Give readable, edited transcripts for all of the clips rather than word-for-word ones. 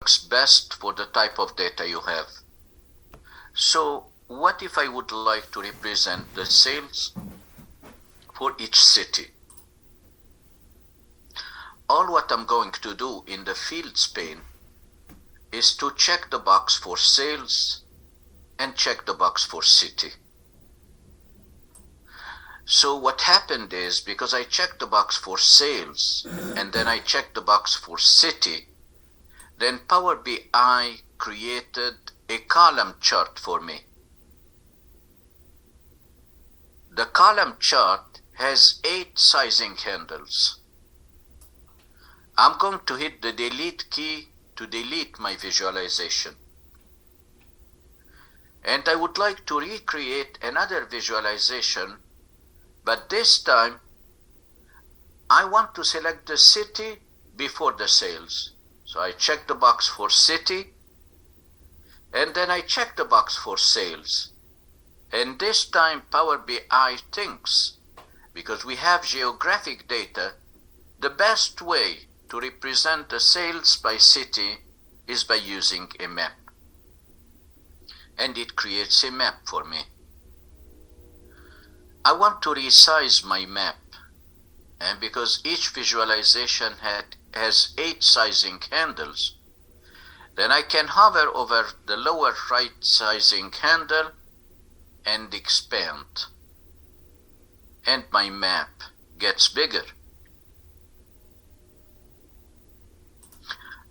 works best for the type of data you have. So what if I would like to represent the sales for each city? All what I'm going to do in the fields pane is to check the box for sales and check the box for city. So what happened is, because I checked the box for sales and then I checked the box for city, then Power BI created a column chart for me. The column chart has 8 sizing handles. I'm going to hit the delete key to delete my visualization. And I would like to recreate another visualization, but this time I want to select the city before the sales. So I check the box for city, and then I check the box for sales. And this time Power BI thinks, because we have geographic data, the best way to represent the sales by city is by using a map. And it creates a map for me. I want to resize my map, and because each visualization has 8 sizing handles, then I can hover over the lower right sizing handle and expand, and my map gets bigger.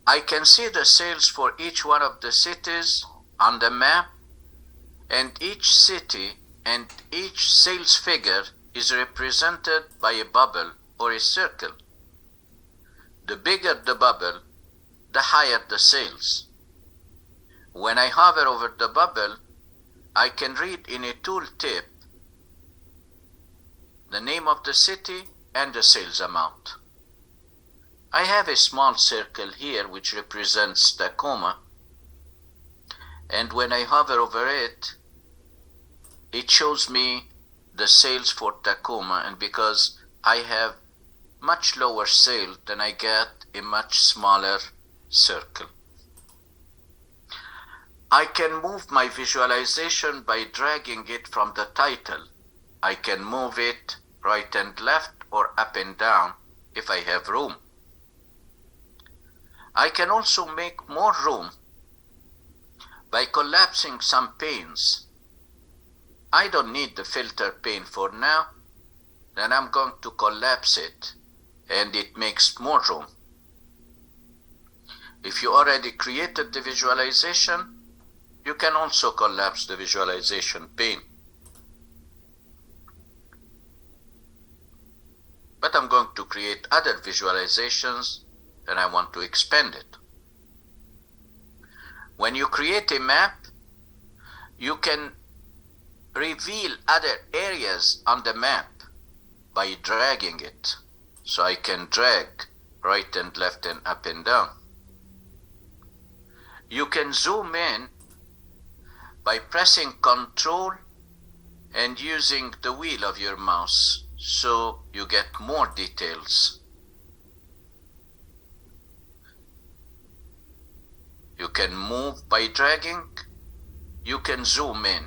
I can see the sales for each one of the cities on the map, and each city and each sales figure is represented by a bubble or a circle. The bigger the bubble, the higher the sales. When I hover over the bubble, I can read in a tooltip the name of the city and the sales amount. I have a small circle here which represents Tacoma, and when I hover over it, it shows me the sales for Tacoma, and because I have much lower sales, then I get a much smaller circle. I can move my visualization by dragging it from the title. I can move it right and left or up and down if I have room. I can also make more room by collapsing some panes. I don't need the filter pane for now, then I'm going to collapse it, and it makes more room. If you already created the visualization, you can also collapse the visualization pane. But I'm going to create other visualizations, and I want to expand it. When you create a map, you can reveal other areas on the map by dragging it. So I can drag right and left and up and down. You can zoom in by pressing Control and using the wheel of your mouse, so you get more details. You can move by dragging. You can zoom in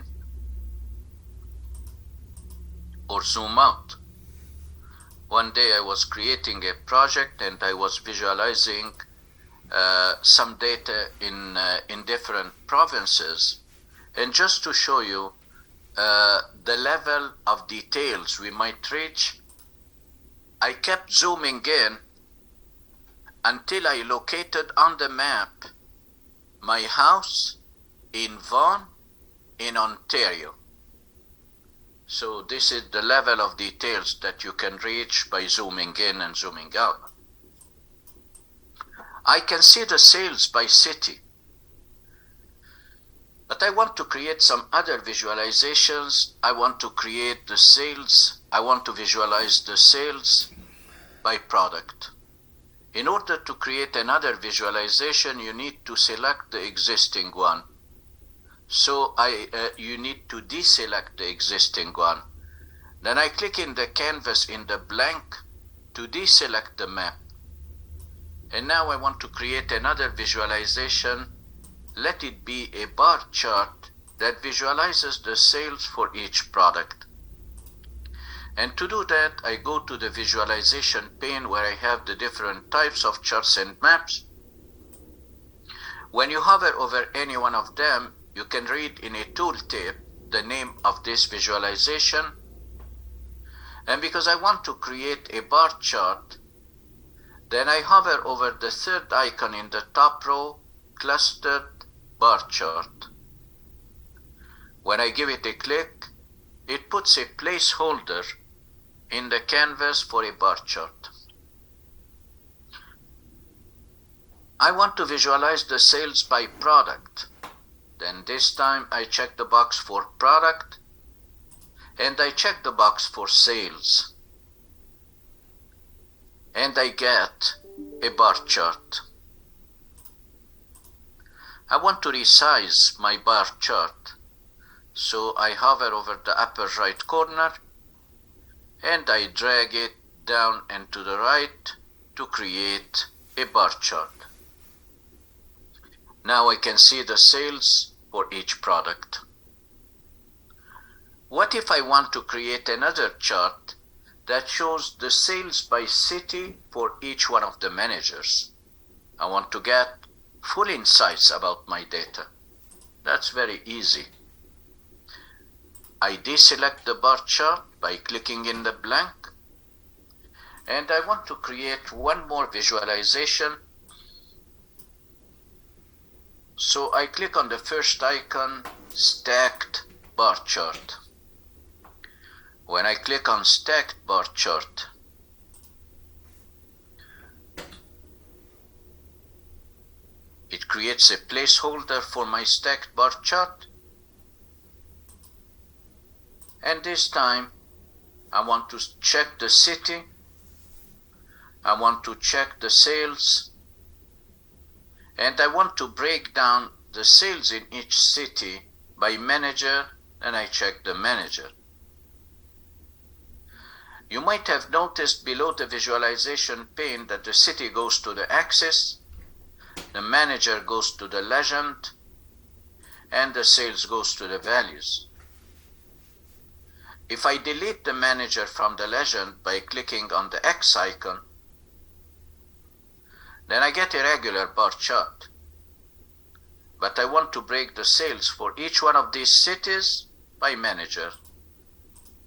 or zoom out. One day I was creating a project and I was visualizing some data in different provinces, and just to show you the level of details we might reach, I kept zooming in until I located on the map my house in Vaughan in Ontario. So this is the level of details that you can reach by zooming in and zooming out. I can see the sales by city, but I want to create some other visualizations. I want to create the sales. I want to visualize the sales by product. In order to create another visualization, you need to select the existing one. So you need to deselect the existing one. Then I click in the canvas in the blank to deselect the map. And now I want to create another visualization. Let it be a bar chart that visualizes the sales for each product. And to do that, I go to the visualization pane where I have the different types of charts and maps. When you hover over any one of them, you can read in a tooltip the name of this visualization. And because I want to create a bar chart, then I hover over the third icon in the top row, Clustered Bar Chart. When I give it a click, it puts a placeholder in the canvas for a bar chart. I want to visualize the sales by product. Then this time I check the box for product and I check the box for sales. And I get a bar chart. I want to resize my bar chart. So I hover over the upper right corner and I drag it down and to the right to create a bar chart. Now I can see the sales for each product. What if I want to create another chart that shows the sales by city for each one of the managers? I want to get full insights about my data. That's very easy. I deselect the bar chart by clicking in the blank, and I want to create one more visualization. So I click on the first icon, Stacked Bar Chart. When I click on Stacked Bar Chart, it creates a placeholder for my stacked bar chart. And this time, I want to check the city. I want to check the sales. And I want to break down the sales in each city by manager, and I check the manager. You might have noticed below the visualization pane that the city goes to the axis, the manager goes to the legend, and the sales goes to the values. If I delete the manager from the legend by clicking on the X icon, then I get a regular bar chart. But I want to break the sales for each one of these cities by manager.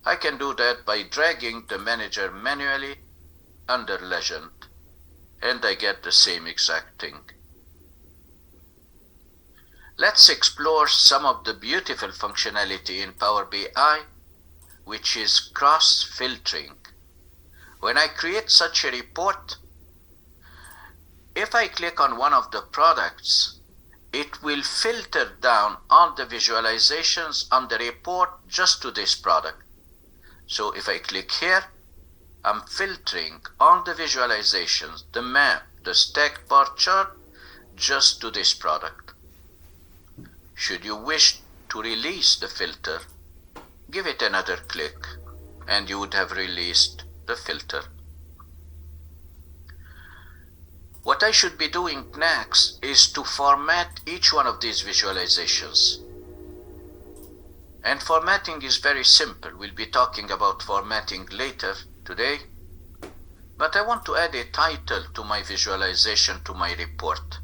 I can do that by dragging the manager manually under legend, and I get the same exact thing. Let's explore some of the beautiful functionality in Power BI, which is cross-filtering. When I create such a report, if I click on one of the products, it will filter down all the visualizations on the report just to this product. So if I click here, I'm filtering all the visualizations, the map, the stacked bar chart, just to this product. Should you wish to release the filter, give it another click and you would have released the filter. What I should be doing next is to format each one of these visualizations. And formatting is very simple. We'll be talking about formatting later today. But I want to add a title to my visualization, to my report.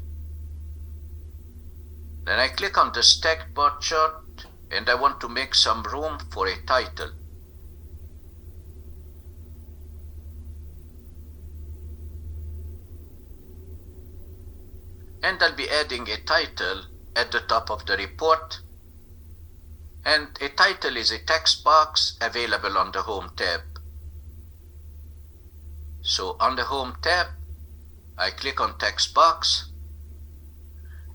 Then I click on the stacked bar chart and I want to make some room for a title. And I'll be adding a title at the top of the report. And a title is a text box available on the Home tab. So on the Home tab, I click on text box,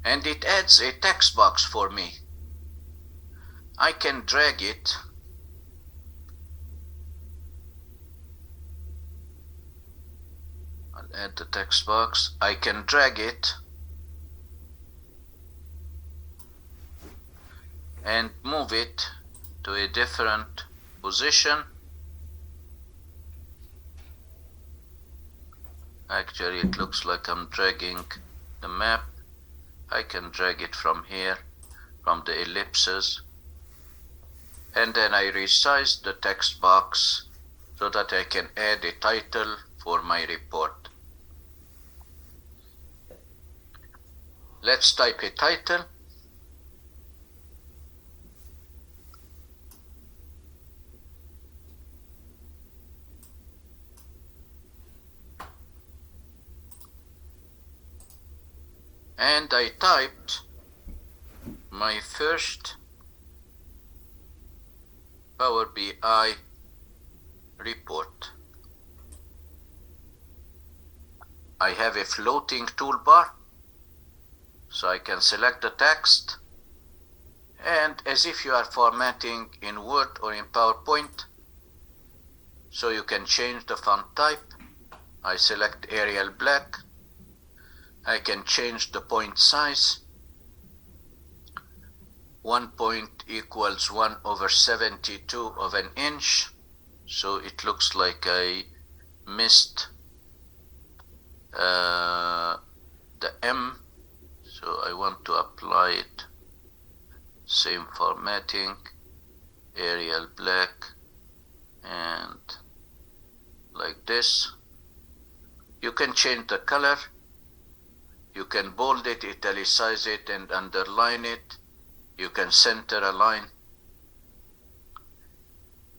and it adds a text box for me. I can drag it I'll add the text box. I can drag it and move it to a different position. Actually, it looks like I'm dragging the map. I can drag it from here, from the ellipses. And then I resize the text box so that I can add a title for my report. Let's type a title. And I typed my first Power BI report. I have a floating toolbar, so I can select the text, and as if you are formatting in Word or in PowerPoint, so you can change the font type. I select Arial Black. I can change the point size. 1 point equals 1/72 of an inch, so it looks like I missed the M, so I want to apply it. Same formatting, Arial Black, and like this. You can change the color. You can bold it, italicize it, and underline it. You can center a line.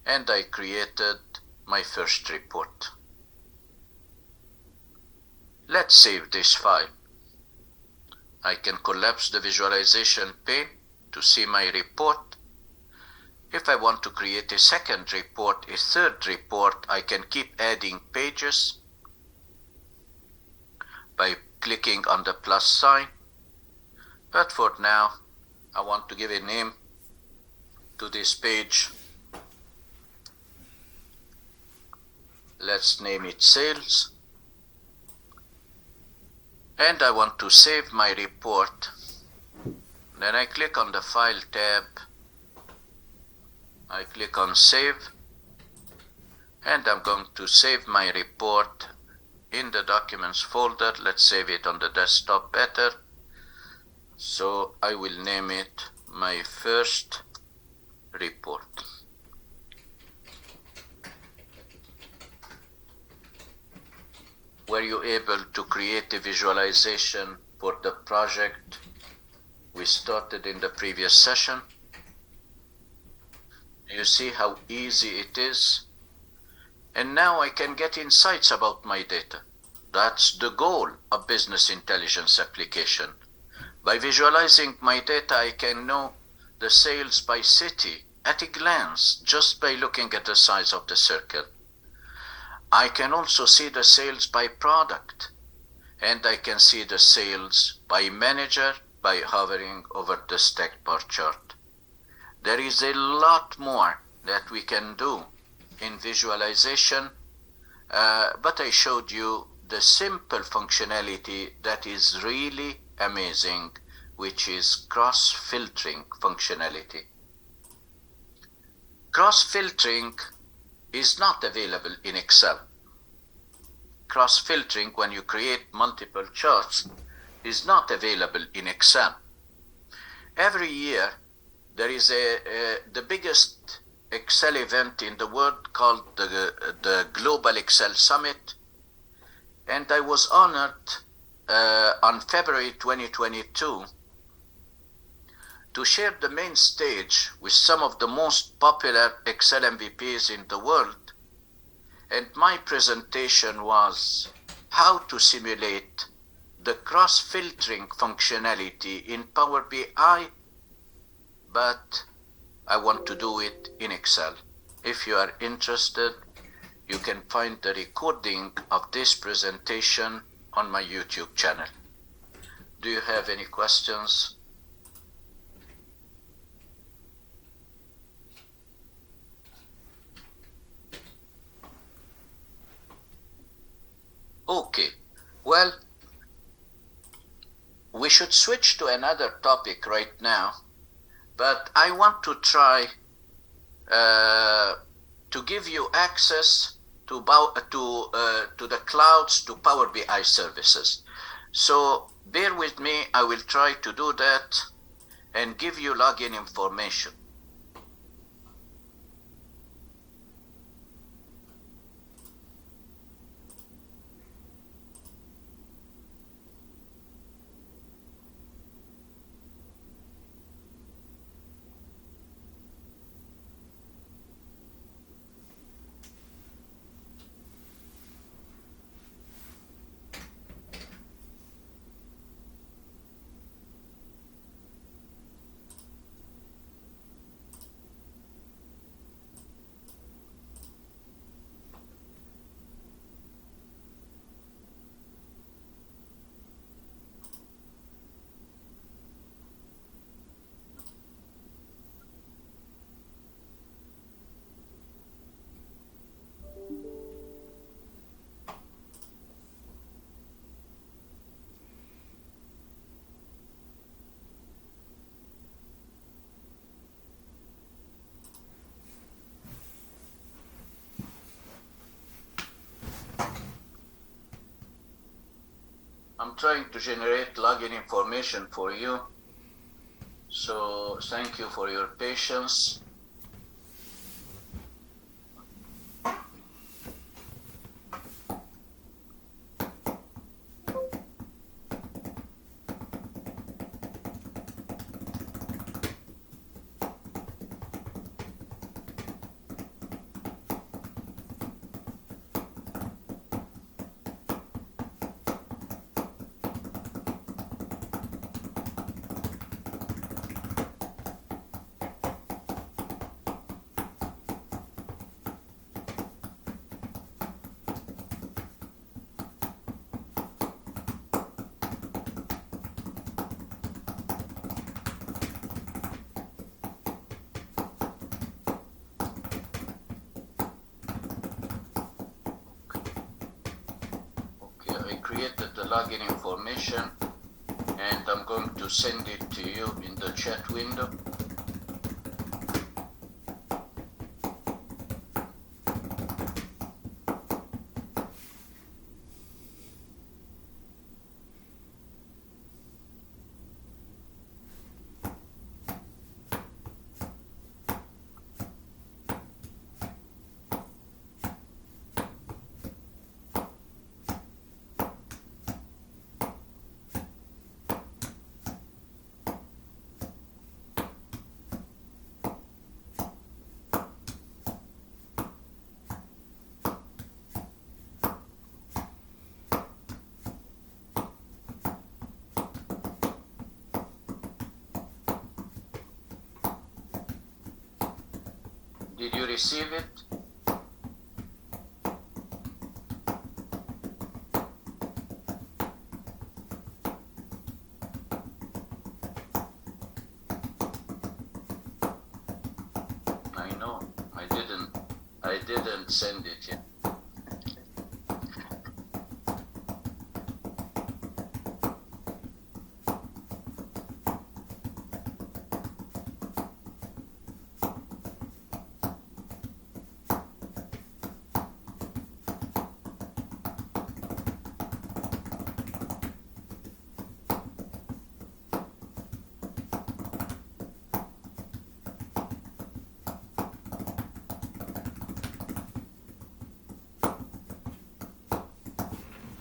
And I created my first report. Let's save this file. I can collapse the visualization pane to see my report. If I want to create a second report, a third report, I can keep adding pages by clicking on the plus sign. But for now, I want to give a name to this page. Let's name it Sales. And I want to save my report. Then I click on the File tab. I click on Save. And I'm going to save my report in the Documents folder. Let's save it on the desktop better. So I will name it my first report. Were you able to create a visualization for the project we started in the previous session? You see how easy it is? And now I can get insights about my data. That's the goal of business intelligence application. By visualizing my data, I can know the sales by city at a glance, just by looking at the size of the circle. I can also see the sales by product, and I can see the sales by manager by hovering over the stacked bar chart. There is a lot more that we can do in visualization, but I showed you the simple functionality that is really amazing, which is cross-filtering functionality. Cross-filtering is not available in Excel. Cross-filtering, when you create multiple charts, is not available in Excel. Every year, there is the biggest Excel event in the world called the Global Excel Summit, and I was honored on February 2022 to share the main stage with some of the most popular Excel MVPs in the world. And my presentation was how to simulate the cross-filtering functionality in Power BI, but I want to do it in Excel. If you are interested, you can find the recording of this presentation on my YouTube channel. Do you have any questions? Okay, well, we should switch to another topic right now, but I want to try to give you access to the clouds, to Power BI services. So bear with me. I will try to do that and give you login information. I'm trying to generate login information for you. So thank you for your patience. I created the login information and I'm going to send it to you in the chat window. Did you receive it? I know, I didn't send it yet.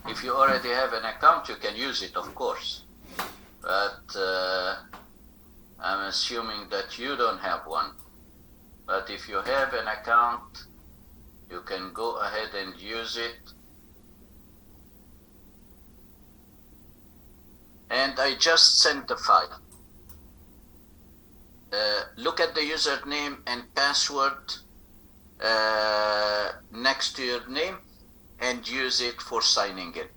If you already have an account, you can use it, of course. But I'm assuming that you don't have one. But if you have an account, you can go ahead and use it. And I just sent the file. Look at the username and password next to your name and use it for signing in.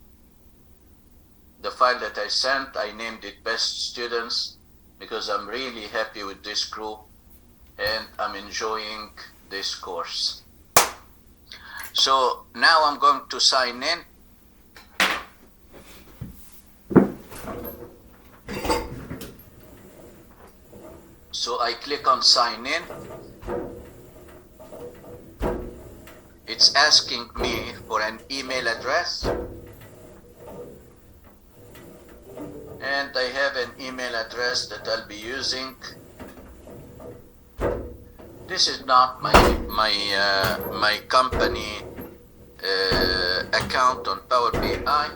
The file that I sent, I named it Best Students because I'm really happy with this group and I'm enjoying this course. So now I'm going to sign in. So I click on sign in. it's asking me for an email address. And I have an email address that I'll be using. This is not my company account on Power BI.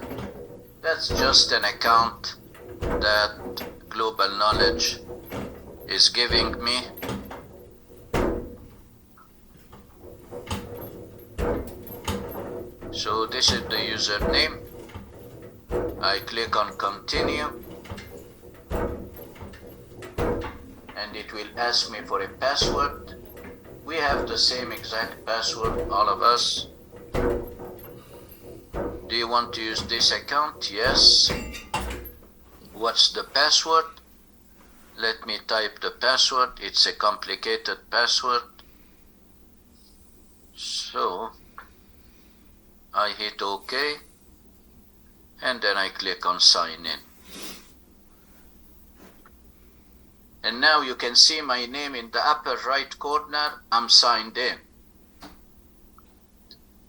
That's just an account that Global Knowledge is giving me. So this is the username. I click on continue, and it will ask me for a password. We have the same exact password, all of us. Do you want to use this account? Yes. What's the password? Let me type the password. It's a complicated password. So I hit OK, and then I click on sign in. And now you can see my name in the upper right corner. I'm signed in.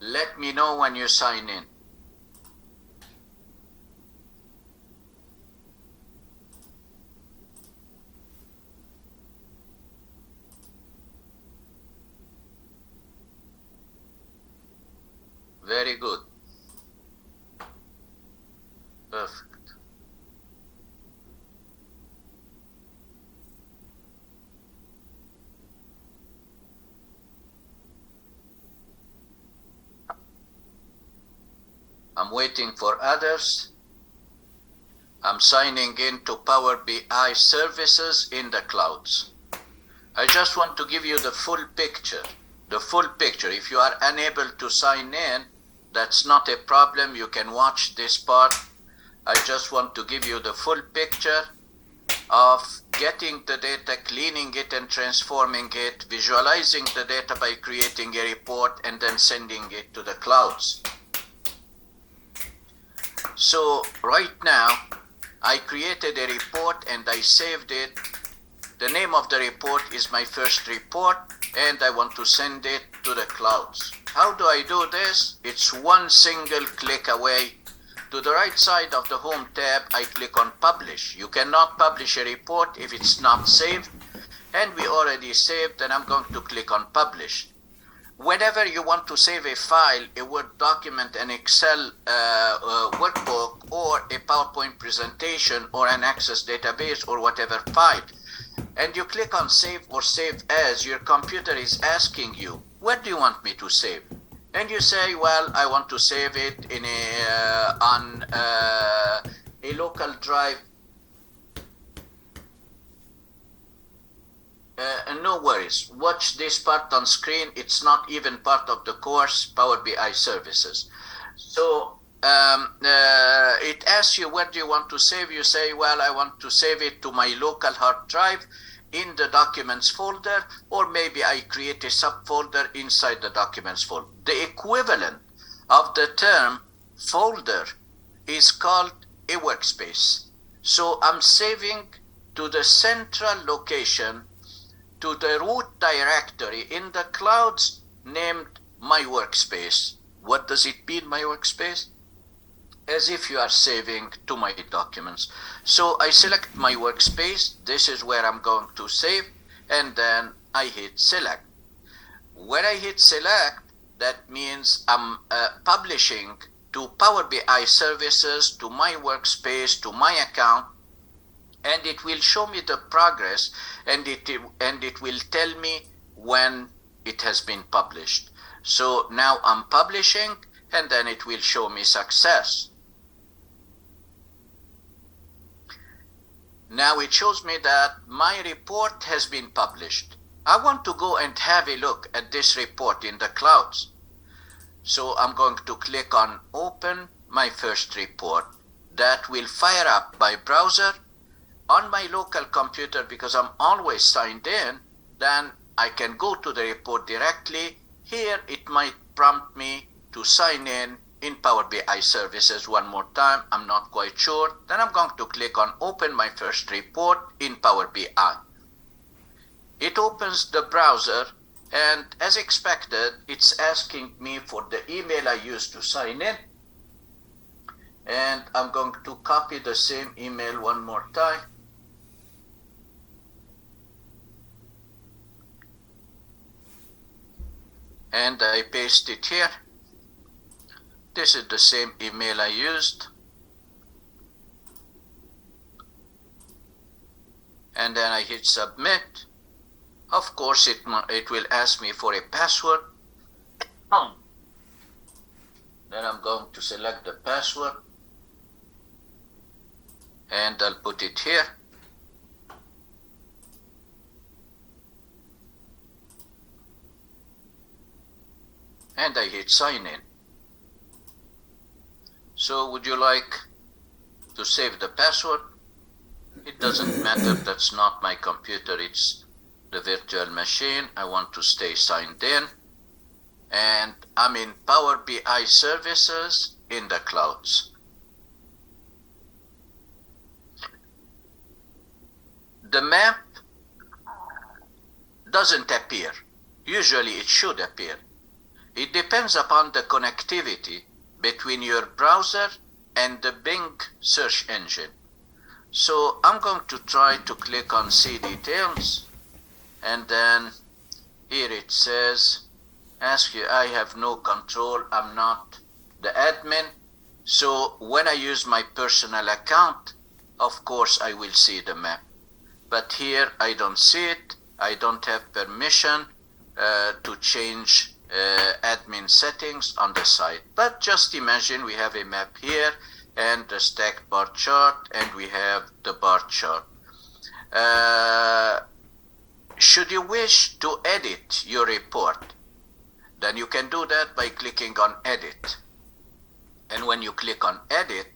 Let me know when you sign in. Very good. Perfect. I'm waiting for others. I'm signing in to Power BI services in the clouds. I just want to give you the full picture. The full picture. If you are unable to sign in, that's not a problem. You can watch this part. I just want to give you the full picture of getting the data, cleaning it and transforming it, visualizing the data by creating a report, and then sending it to the clouds. So right now, I created a report and I saved it. The name of the report is my first report, and I want to send it to the clouds. How do I do this? It's one single click away. To the right side of the Home tab, I click on Publish. You cannot publish a report if it's not saved, and we already saved, and I'm going to click on Publish. Whenever you want to save a file, a Word document, an Excel workbook, or a PowerPoint presentation, or an Access database, or whatever file, and you click on Save or Save As, your computer is asking you, what do you want me to save? And you say, well, I want to save it in on a local drive. No worries. Watch this part on screen. It's not even part of the course, Power BI services. So it asks you, where do you want to save? You say, well, I want to save it to my local hard drive in the documents folder, or maybe I create a subfolder inside the documents folder. The equivalent of the term folder is called a workspace. So I'm saving to the central location, to the root directory in the clouds named my workspace. What does it mean, my workspace? As if you are saving to my documents. So I select my workspace. This is where I'm going to save, and then I hit select. When I hit select, that means I'm publishing to Power BI services, to my workspace, to my account, and it will show me the progress, and it will tell me when it has been published. So now I'm publishing, and then it will show me success. Now it shows me that my report has been published. I want to go and have a look at this report in the clouds. So I'm going to click on Open My First Report. That will fire up my browser on my local computer. Because I'm always signed in, then I can go to the report directly. Here it might prompt me to sign in Power BI services one more time. I'm not quite sure. Then I'm going to click on Open My First Report in Power BI. It opens the browser And as expected, it's asking me for the email I used to sign in. And I'm going to copy the same email one more time. And I paste it here. This is the same email I used. And then I hit submit. Of course, it will ask me for a password. Then I'm going to select the password. And I'll put it here. And I hit sign in. So would you like to save the password? It doesn't matter, that's not my computer, it's the virtual machine. I want to stay signed in. And I'm in Power BI services in the clouds. The map doesn't appear. Usually it should appear. It depends upon the connectivity between your browser and the Bing search engine. So I'm going to try to click on see details, and then here it says, ask you, I have no control, I'm not the admin. So when I use my personal account, of course I will see the map. But here I don't see it. I don't have permission to change admin settings on the site. But just imagine we have a map here and the stacked bar chart, and we have the bar chart. Should you wish to edit your report, then you can do that by clicking on edit. And when you click on edit,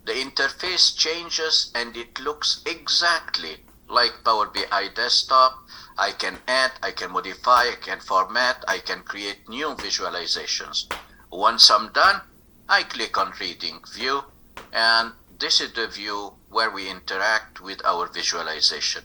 the interface changes and it looks exactly like Power BI desktop. I can add, I can modify, I can format, I can create new visualizations. Once I'm done, I click on reading view, and this is the view where we interact with our visualization.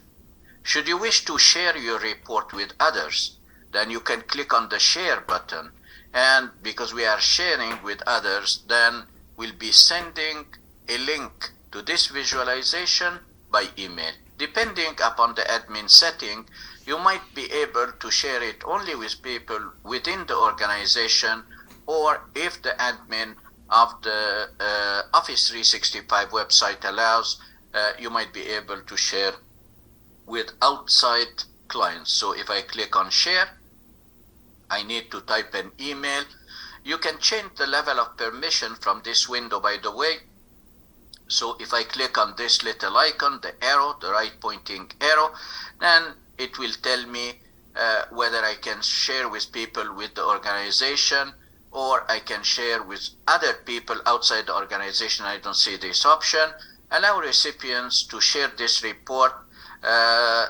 Should you wish to share your report with others, then you can click on the share button, and because we are sharing with others, then we'll be sending a link to this visualization by email. Depending upon the admin setting, you might be able to share it only with people within the organization, or if the admin of the Office 365 website allows, you might be able to share with outside clients. So if I click on share, I need to type an email. You can change the level of permission from this window, by the way. So if I click on this little icon, the arrow, the right pointing arrow, then it will tell me whether I can share with people with the organization, or I can share with other people outside the organization. I don't see this option. Allow recipients to share this report,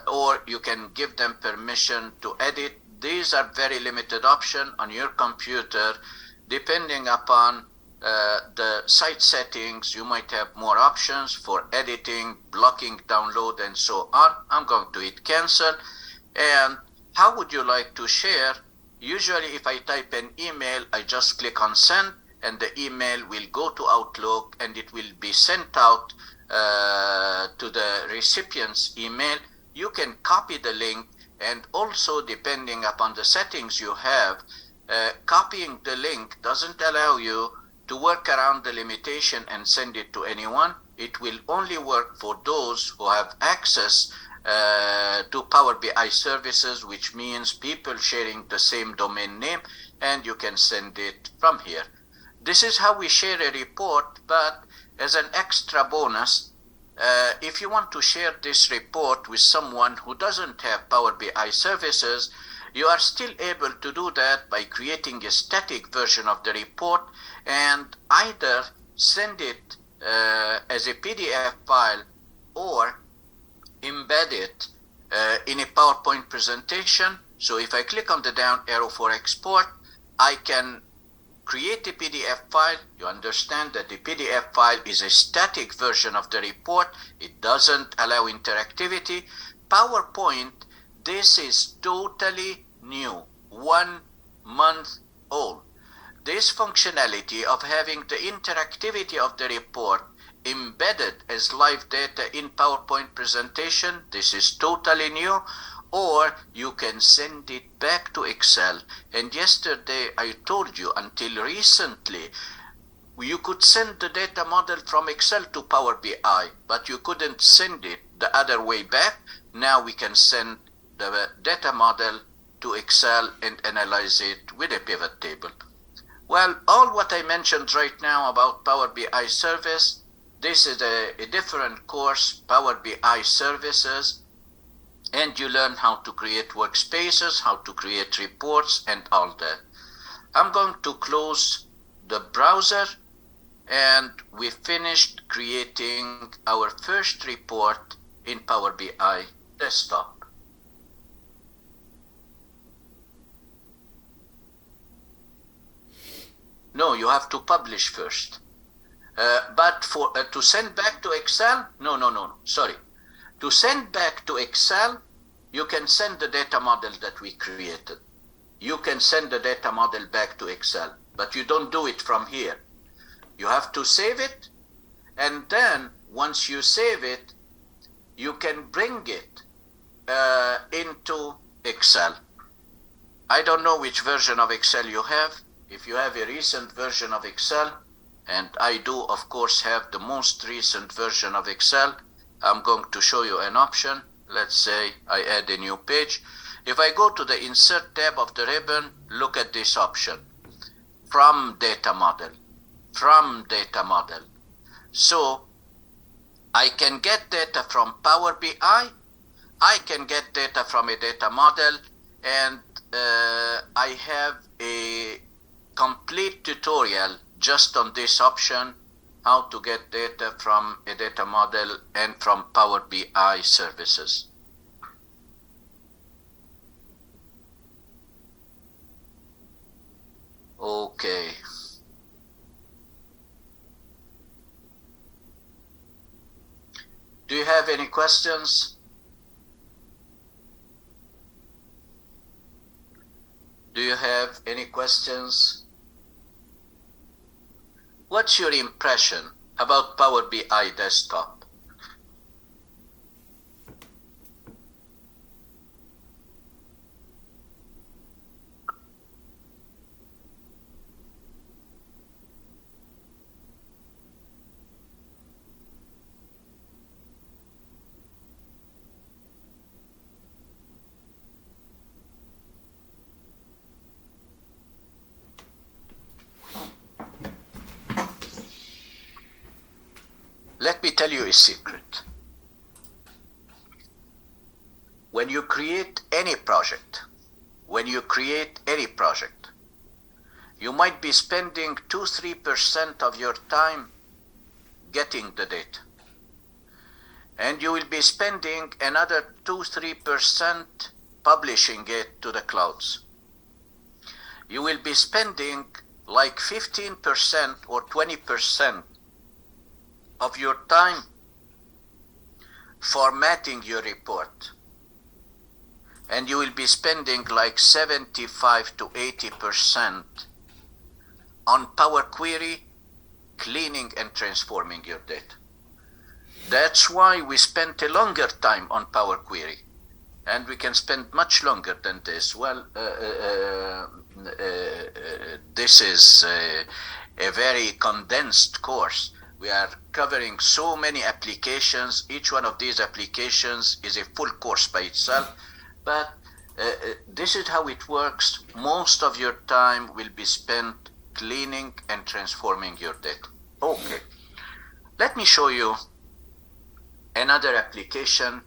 or you can give them permission to edit. These are very limited options on your computer. Depending upon the site settings, you might have more options for editing, blocking, download, and so on. I'm going to hit cancel. And how would you like to share? Usually if I type an email, I just click on send, and the email will go to Outlook and it will be sent out to the recipient's email. You can copy the link, and also depending upon the settings you have, copying the link doesn't allow you to work around the limitation and send it to anyone. It will only work for those who have access to Power BI services, which means people sharing the same domain name, and you can send it from here. This is how we share a report, but as an extra bonus, if you want to share this report with someone who doesn't have Power BI services, you are still able to do that by creating a static version of the report and either send it as a PDF file or embed it in a PowerPoint presentation. So if I click on the down arrow for export, I can create a PDF file. You understand that the PDF file is a static version of the report. It doesn't allow interactivity. PowerPoint, this is totally new. 1 month old. This functionality of having the interactivity of the report embedded as live data in PowerPoint presentation, this is totally new, or you can send it back to Excel. And yesterday I told you, until recently, you could send the data model from Excel to Power BI, but you couldn't send it the other way back. Now we can send the data model to Excel and analyze it with a pivot table. Well, all what I mentioned right now about Power BI service, this is a different course, Power BI services, and you learn how to create workspaces, how to create reports, and all that. I'm going to close the browser, and we finished creating our first report in Power BI desktop. No, you have to publish first. But for to send back to Excel, no, sorry. To send back to Excel, you can send the data model that we created. You can send the data model back to Excel, but you don't do it from here. You have to save it, and then once you save it, you can bring it into Excel. I don't know which version of Excel you have. If you have a recent version of Excel, and I do, of course, have the most recent version of Excel, I'm going to show you an option. Let's say I add a new page. If I go to the Insert tab of the ribbon, look at this option. From data model. From data model. So I can get data from Power BI. I can get data from a data model, and I have a complete tutorial just on this option, how to get data from a data model and from Power BI services. Okay. Do you have any questions? Do you have any questions? What's your impression about Power BI desktop? Let me tell you a secret. When you create any project, you might be spending 2-3% of your time getting the data. And you will be spending another 2-3% publishing it to the clouds. You will be spending like 15% or 20% of your time formatting your report. And you will be spending like 75 to 80% on Power Query, cleaning and transforming your data. That's why we spent a longer time on Power Query, and we can spend much longer than this. Well, this is a very condensed course. We are covering so many applications. Each one of these applications is a full course by itself, but this is how it works. Most of your time will be spent cleaning and transforming your data. Okay, let me show you another application,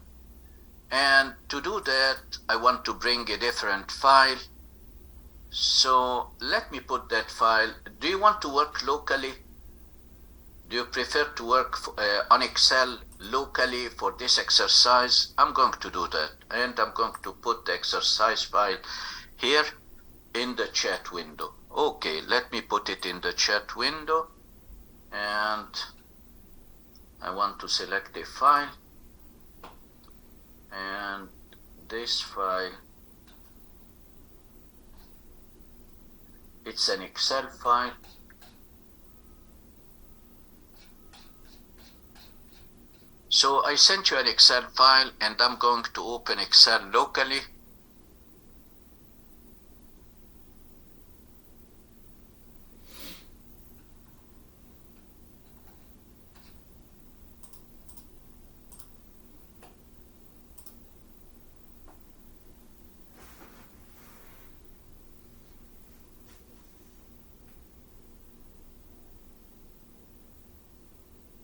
and to do that I want to bring a different file. So let me put that file. Do you want to work locally? Do you prefer to work on Excel locally for this exercise? I'm going to do that, and I'm going to put the exercise file here in the chat window. Okay, let me put it in the chat window, and I want to select a file, and this file It's an Excel file. So I sent you an Excel file, and I'm going to open Excel locally.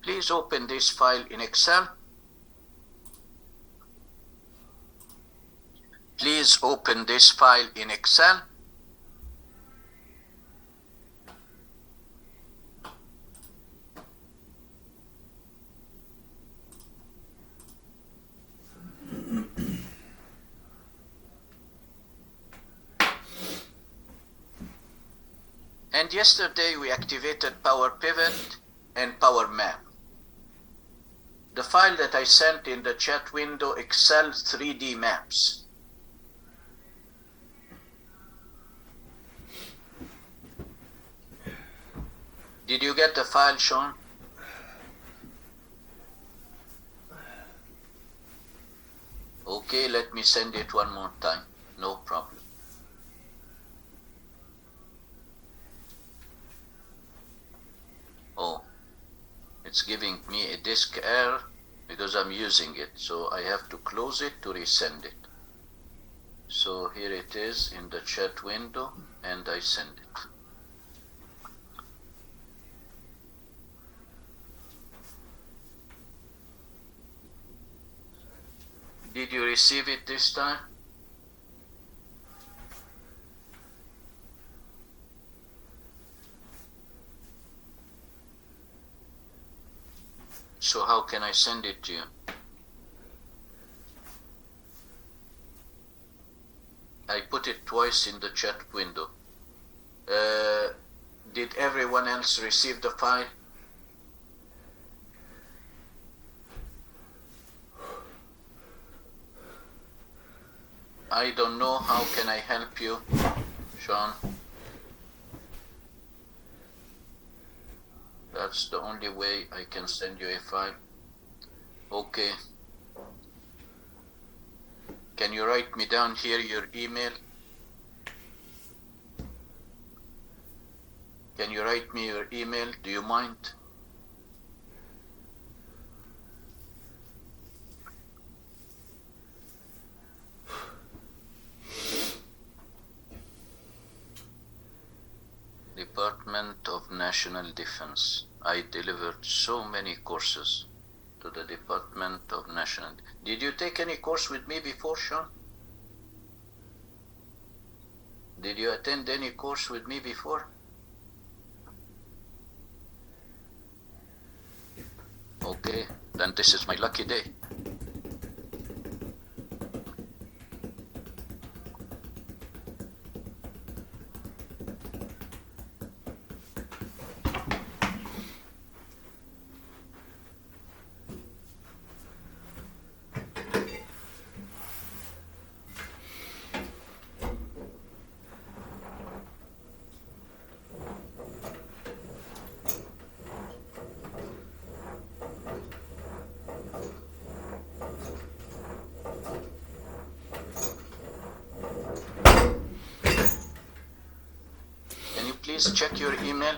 Please open this file in Excel. Please open this file in Excel. And yesterday we activated Power Pivot and Power Map. The file that I sent in the chat window, Excel 3D Maps. Did you get the file, Sean? Okay, let me send it one more time. No problem. Oh, it's giving me a disk error because I'm using it. So I have to close it to resend it. So here it is in the chat window, and I send it. Did you receive it this time? So how can I send it to you? I put it twice in the chat window. Did everyone else receive the file? I don't know. How can I help you, Sean? That's the only way I can send you a file. Okay. Can you write me down here your email? Can you write me your email? Do you mind? Department of National Defense. I delivered so many courses to the Department of National. Did you take any course with me before, Sean? Did you attend any course with me before? Okay, then this is my lucky day. Please check your email.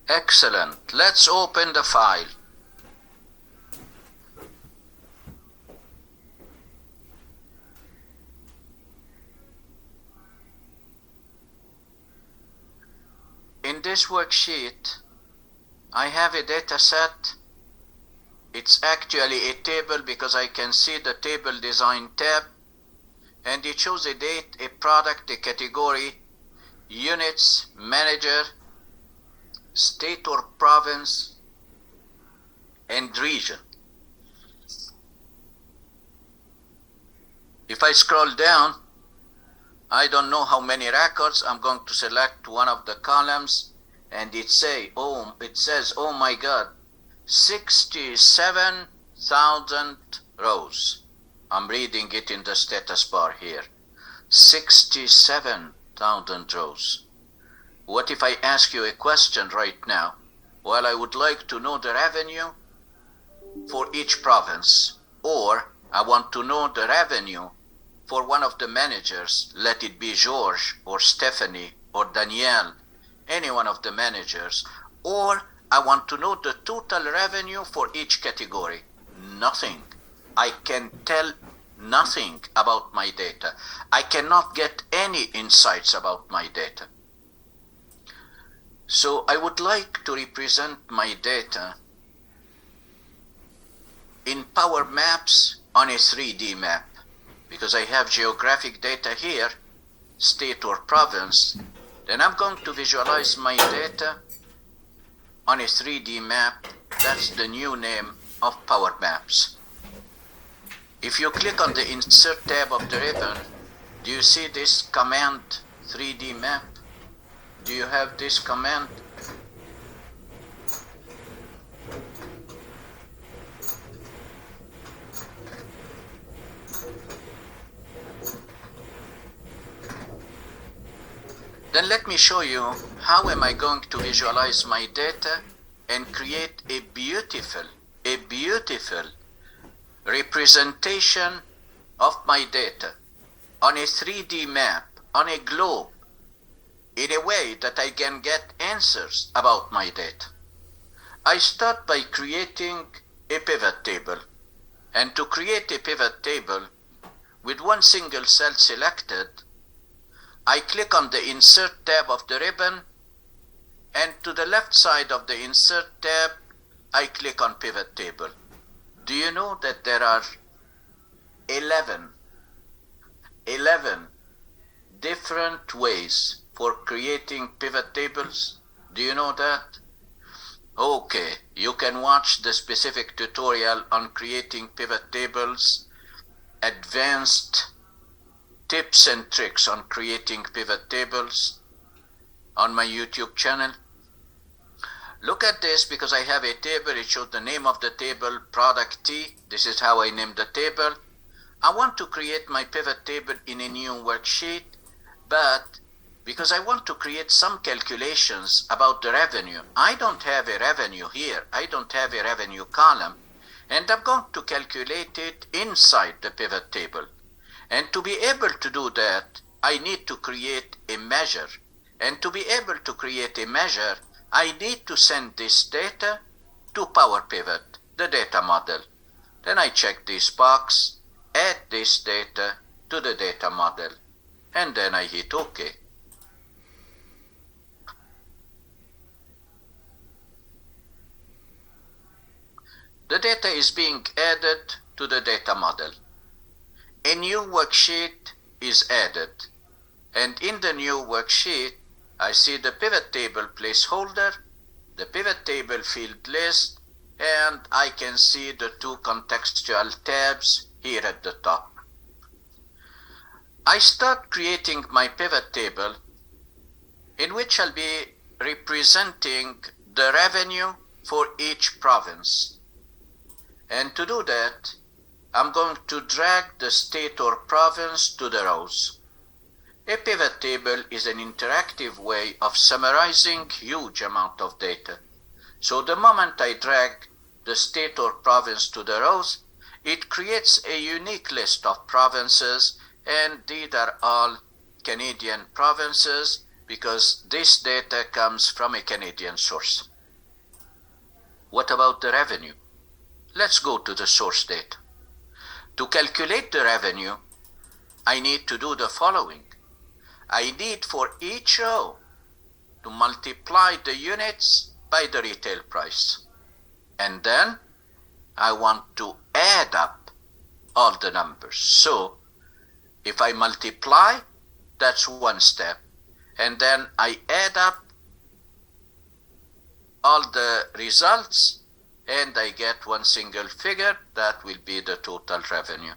Excellent. Let's open the file. this worksheet, I have a data set. It's actually a table because I can see the table design tab, and it shows a date, a product, a category, units, manager, state or province, and region. If I scroll down, I don't know how many records. I'm going to select one of the columns, and it says, oh my God, 67,000 rows. I'm reading it in the status bar here. 67,000 rows. What if I ask you a question right now? Well, I would like to know the revenue for each province, or I want to know the revenue for one of the managers, let it be George or Stephanie or Danielle, any one of the managers, or I want to know the total revenue for each category. Nothing. I can tell nothing about my data. I cannot get any insights about my data. So I would like to represent my data in Power Maps on a 3D map, because I have geographic data here, state or province. Then I'm going to visualize my data on a 3D map. That's the new name of Power Maps. If you click on the Insert tab of the ribbon, do you see this command 3D map? Do you have this command? Then let me show you how am I going to visualize my data and create a beautiful representation of my data on a 3D map, on a globe, in a way that I can get answers about my data. I start by creating a pivot table. And to create a pivot table with one single cell selected, I click on the Insert tab of the ribbon, and to the left side of the Insert tab, I click on Pivot Table. Do you know that there are 11 different ways for creating pivot tables? Do you know that? Okay, you can watch the specific tutorial on creating pivot tables, advanced tips and tricks on creating pivot tables on my YouTube channel. Look at this, because I have a table. It shows the name of the table, product T. This is how I named the table. I want to create my pivot table in a new worksheet, but because I want to create some calculations about the revenue, I don't have a revenue here. I don't have a revenue column, and I'm going to calculate it inside the pivot table. And to be able to do that, I need to create a measure. And to be able to create a measure, I need to send this data to Power Pivot, the data model. Then I check this box, add this data to the data model, and then I hit OK. The data is being added to the data model. A new worksheet is added, and in the new worksheet, I see the pivot table placeholder, the pivot table field list, and I can see the two contextual tabs here at the top. I start creating my pivot table, in which I'll be representing the revenue for each province. And to do that, I'm going to drag the state or province to the rows. A pivot table is an interactive way of summarizing huge amount of data. So the moment I drag the state or province to the rows, it creates a unique list of provinces, and these are all Canadian provinces because this data comes from a Canadian source. What about the revenue? Let's go to the source data. To calculate the revenue, I need to do the following. I need for each row to multiply the units by the retail price. And then I want to add up all the numbers. So if I multiply, that's one step. And then I add up all the results and I get one single figure. That will be the total revenue.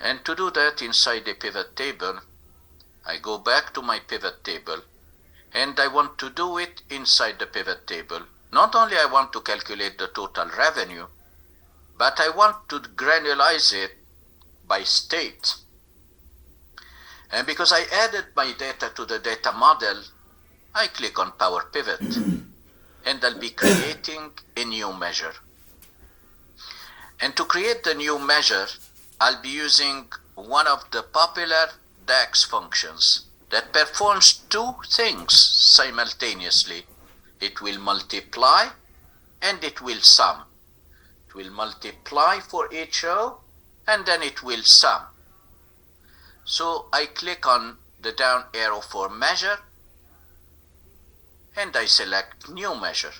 And to do that inside the pivot table, I go back to my pivot table and I want to do it inside the pivot table. Not only I want to calculate the total revenue, but I want to granularize it by state. And because I added my data to the data model, I click on Power Pivot and I'll be creating a new measure. And to create the new measure, I'll be using one of the popular DAX functions that performs two things simultaneously. It will multiply and it will sum. It will multiply for each row and then it will sum. So I click on the down arrow for measure and I select new measure.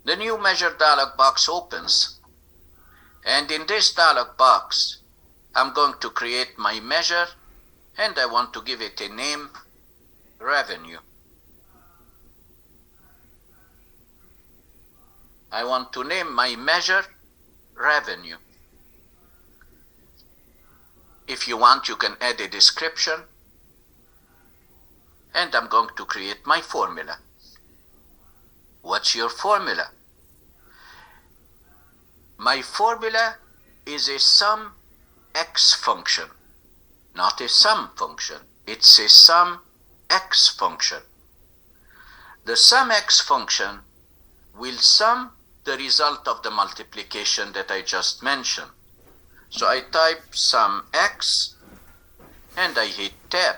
The new measure dialog box opens, and in this dialog box I'm going to create my measure and I want to give it a name, revenue. I want to name my measure revenue. If you want, you can add a description. And I'm going to create my formula. What's your formula? My formula is a sum x function, not a sum function. It's a sum x function. The sum x function will sum the result of the multiplication that I just mentioned. So I type sum x and I hit tab.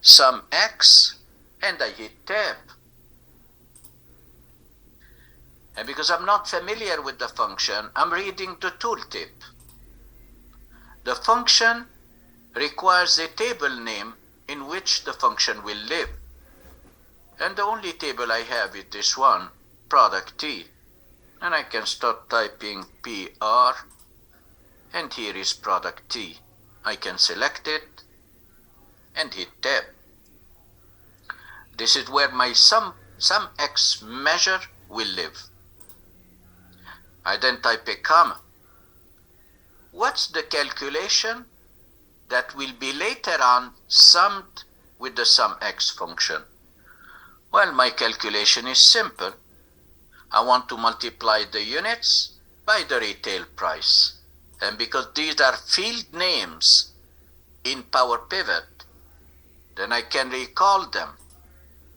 Sum x and I hit tab. And because I'm not familiar with the function, I'm reading the tooltip. The function requires a table name in which the function will live. And the only table I have is this one, product T. And I can start typing PR, and here is product T. I can select it and hit tab. This is where my sum x measure will live. I then type a comma. What's the calculation that will be later on summed with the sum x function? Well, my calculation is simple. I want to multiply the units by the retail price. And because these are field names in Power Pivot, then I can recall them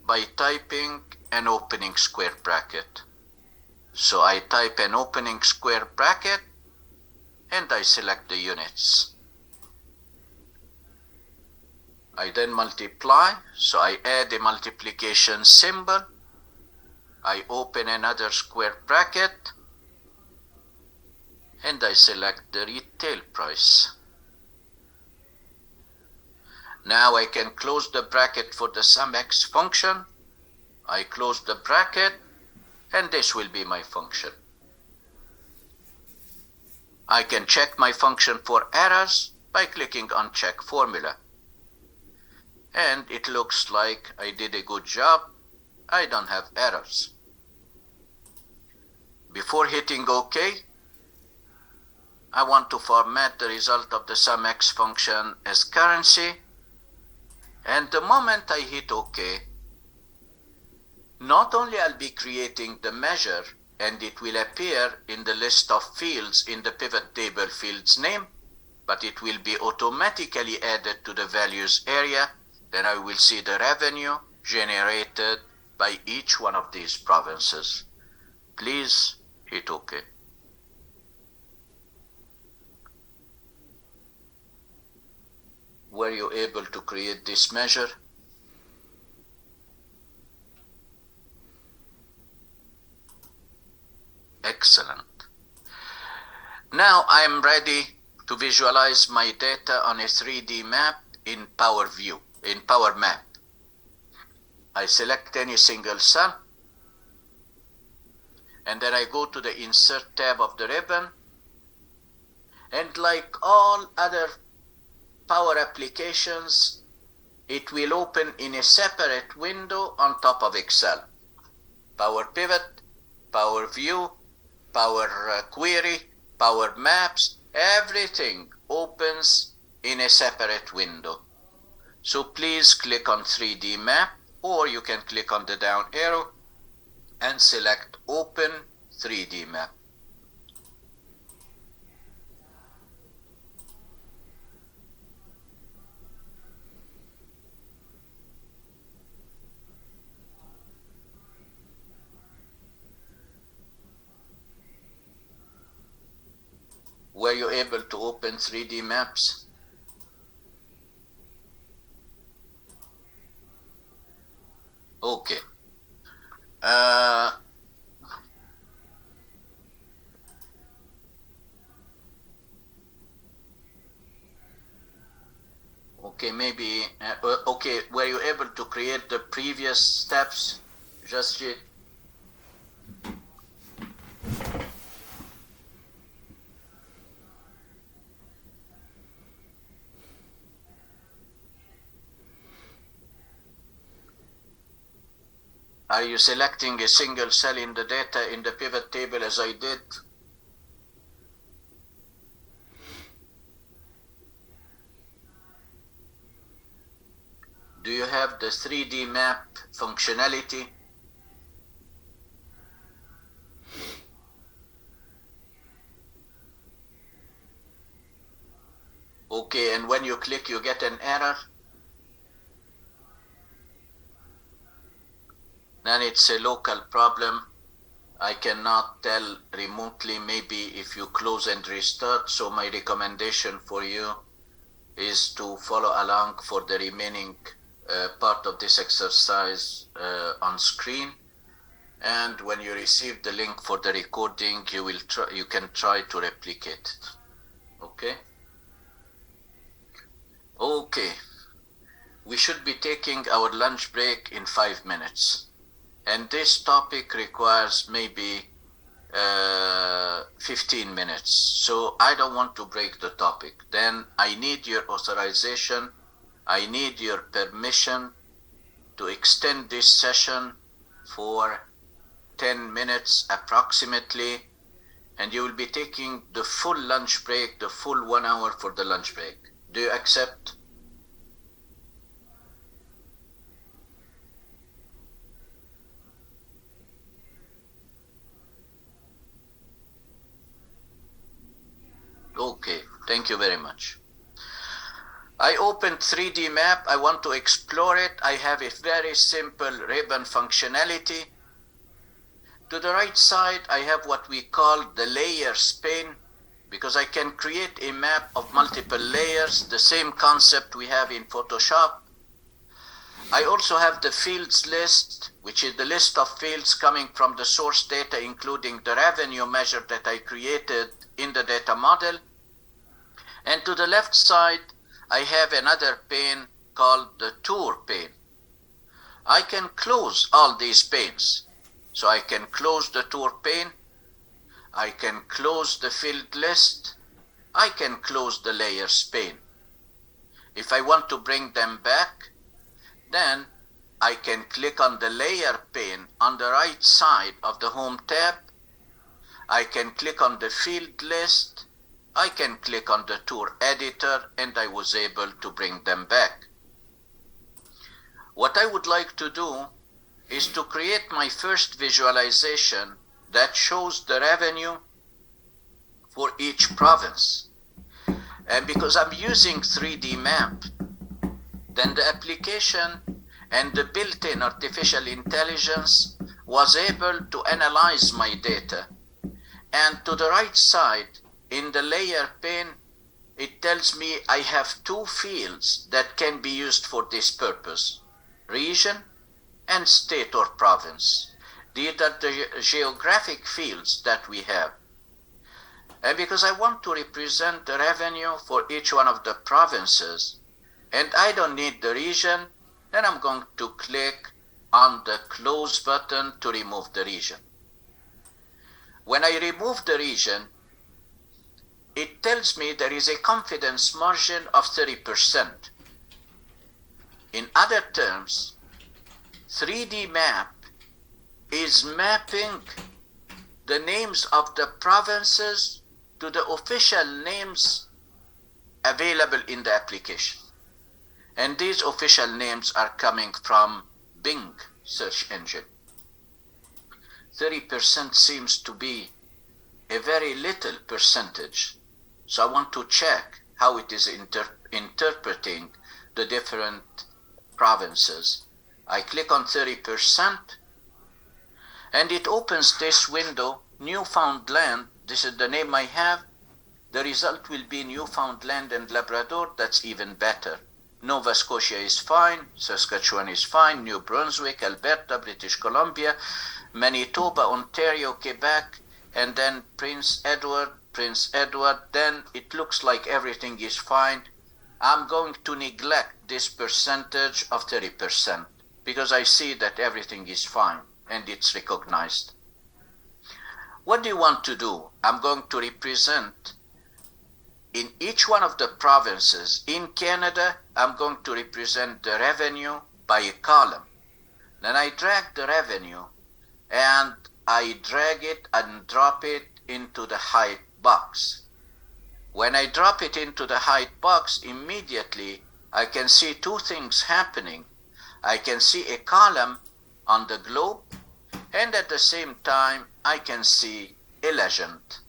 by typing an opening square bracket. So I type an opening square bracket and I select the units. I then multiply, so I add a multiplication symbol. I open another square bracket and I select the retail price. Now I can close the bracket for the sum x function. I close the bracket and this will be my function. I can check my function for errors by clicking on check formula. And it looks like I did a good job. I don't have errors. Before hitting OK, I want to format the result of the sum x function as currency. And the moment I hit OK, not only I'll be creating the measure and it will appear in the list of fields in the pivot table fields name, but it will be automatically added to the values area. Then I will see the revenue generated by each one of these provinces. Please hit OK. Were you able to create this measure? Excellent. Now I am ready to visualize my data on a 3D map in Power View, in Power Map. I select any single cell, and then I go to the Insert tab of the ribbon, and like all other Power applications, it will open in a separate window on top of Excel. Power Pivot, Power View, Power Query, Power Maps, everything opens in a separate window. So please click on 3D Map, or you can click on the down arrow and select Open 3D Map. Were you able to open 3D maps? Okay. Okay, maybe, okay, were you able to create the previous steps, Jasjit? Are you selecting a single cell in the data in the pivot table as I did? Do you have the 3D map functionality? Okay, and when you click, you get an error? Then it's a local problem. I cannot tell remotely, maybe if you close and restart. So my recommendation for you is to follow along for the remaining part of this exercise on screen. And when you receive the link for the recording, you can try to replicate it. Okay? Okay. We should be taking our lunch break in 5 minutes. And this topic requires maybe 15 minutes. So I don't want to break the topic. Then I need your authorization. I need your permission to extend this session for 10 minutes approximately. And you will be taking the full lunch break, the full 1 hour for the lunch break. Do you accept? Okay, thank you very much. I opened 3D map. I want to explore it. I have a very simple ribbon functionality. To the right side, I have what we call the layers pane, because I can create a map of multiple layers, the same concept we have in Photoshop. I also have the fields list, which is the list of fields coming from the source data, including the revenue measure that I created in the data model. And to the left side, I have another pane called the tour pane. I can close all these panes. So I can close the tour pane, I can close the field list, I can close the layers pane. If I want to bring them back, then I can click on the layer pane on the right side of the home tab. I can click on the field list, I can click on the tour editor, and I was able to bring them back. What I would like to do is to create my first visualization that shows the revenue for each province. And because I'm using 3D map, then the application and the built-in artificial intelligence was able to analyze my data. And to the right side, in the layer pane, it tells me I have 2 fields that can be used for this purpose: region and state or province. These are the geographic fields that we have. And because I want to represent the revenue for each one of the provinces, and I don't need the region, then I'm going to click on the close button to remove the region. When I remove the region, it tells me there is a confidence margin of 30%. In other terms, 3D Map is mapping the names of the provinces to the official names available in the application. And these official names are coming from Bing search engine. 30% seems to be a very little percentage. So I want to check how it is interpreting the different provinces. I click on 30%, and it opens this window, Newfoundland. This is the name I have. The result will be Newfoundland and Labrador. That's even better. Nova Scotia is fine, Saskatchewan is fine, New Brunswick, Alberta, British Columbia, Manitoba, Ontario, Quebec, and then Prince Edward, then it looks like everything is fine. I'm going to neglect this percentage of 30% because I see that everything is fine and it's recognized. What do you want to do? I'm going to represent in each one of the provinces. In Canada, I'm going to represent the revenue by a column. Then I drag the revenue and I drag it and drop it into the height box. When I drop it into the height box, immediately I can see two things happening. I can see a column on the globe, and at the same time I can see a legend.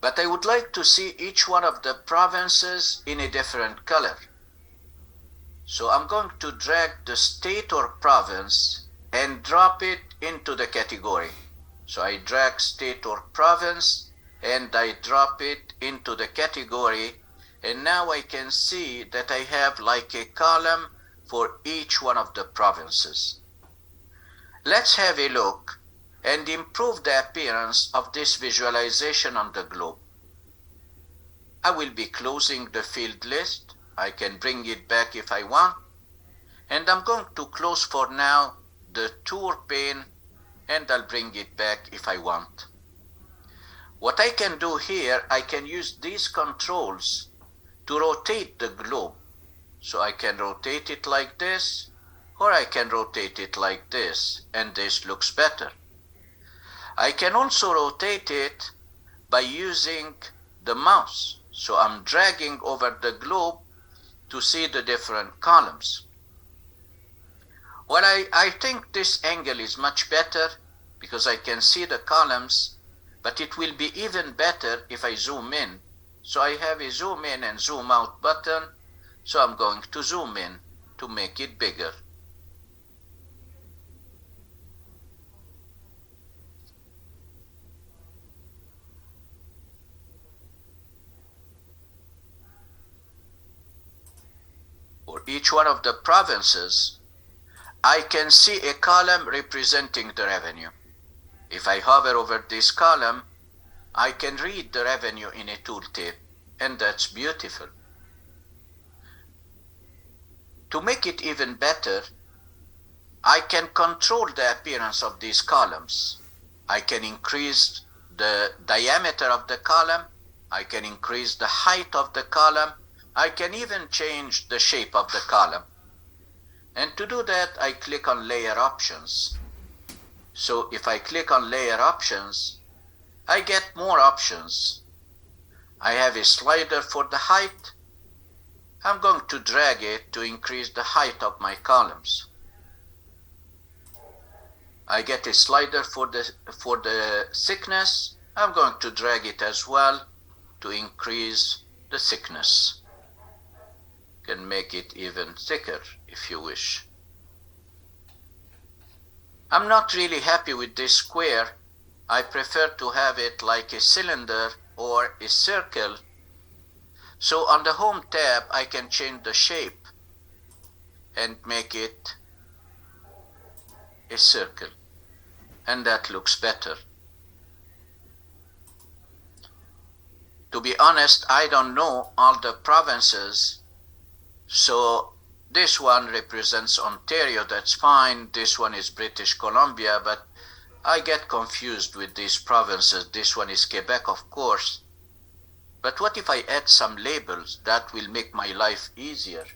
But I would like to see each one of the provinces in a different color. So I'm going to drag the state or province and drop it into the category. So I drag state or province and I drop it into the category, and now I can see that I have like a column for each one of the provinces. Let's have a look and improve the appearance of this visualization on the globe. I will be closing the field list. I can bring it back if I want. And I'm going to close for now the tour pane, and I'll bring it back if I want. What I can do here, I can use these controls to rotate the globe. So I can rotate it like this, or I can rotate it like this, and this looks better. I can also rotate it by using the mouse. So I'm dragging over the globe to see the different columns. Well, I think this angle is much better because I can see the columns, but it will be even better if I zoom in. So I have a zoom in and zoom out button, so I'm going to zoom in to make it bigger. For each one of the provinces, I can see a column representing the revenue. If I hover over this column, I can read the revenue in a tooltip, and that's beautiful. To make it even better, I can control the appearance of these columns. I can increase the diameter of the column, I can increase the height of the column, I can even change the shape of the column. And to do that, I click on Layer Options. So if I click on Layer Options, I get more options. I have a slider for the height. I'm going to drag it to increase the height of my columns. I get a slider for the thickness. I'm going to drag it as well to increase the thickness. You can make it even thicker if you wish. I'm not really happy with this square. I prefer to have it like a cylinder or a circle. So on the Home tab, I can change the shape and make it a circle. And that looks better. to be honest, I don't know all the provinces. So this one represents Ontario, that's fine. This one is British Columbia, but I get confused with these provinces. This one is Quebec, of course. But what if I add some labels? That will make my life easier.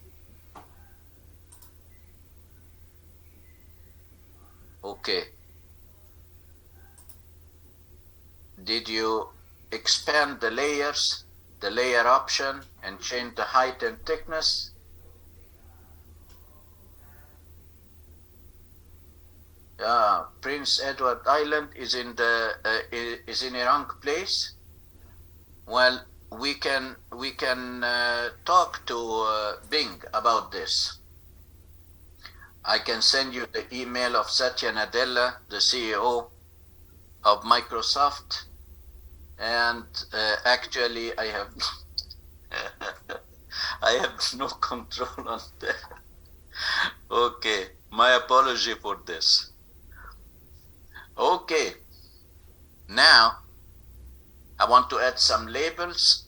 Okay. Did you expand the layers, the layer option, and change the height and thickness? Prince Edward Island is in a wrong place. Well, we can talk to Bing about this. I can send you the email of Satya Nadella, the CEO of Microsoft, and actually I have I have no control on that. Okay, my apology for this. Okay, now I want to add some labels,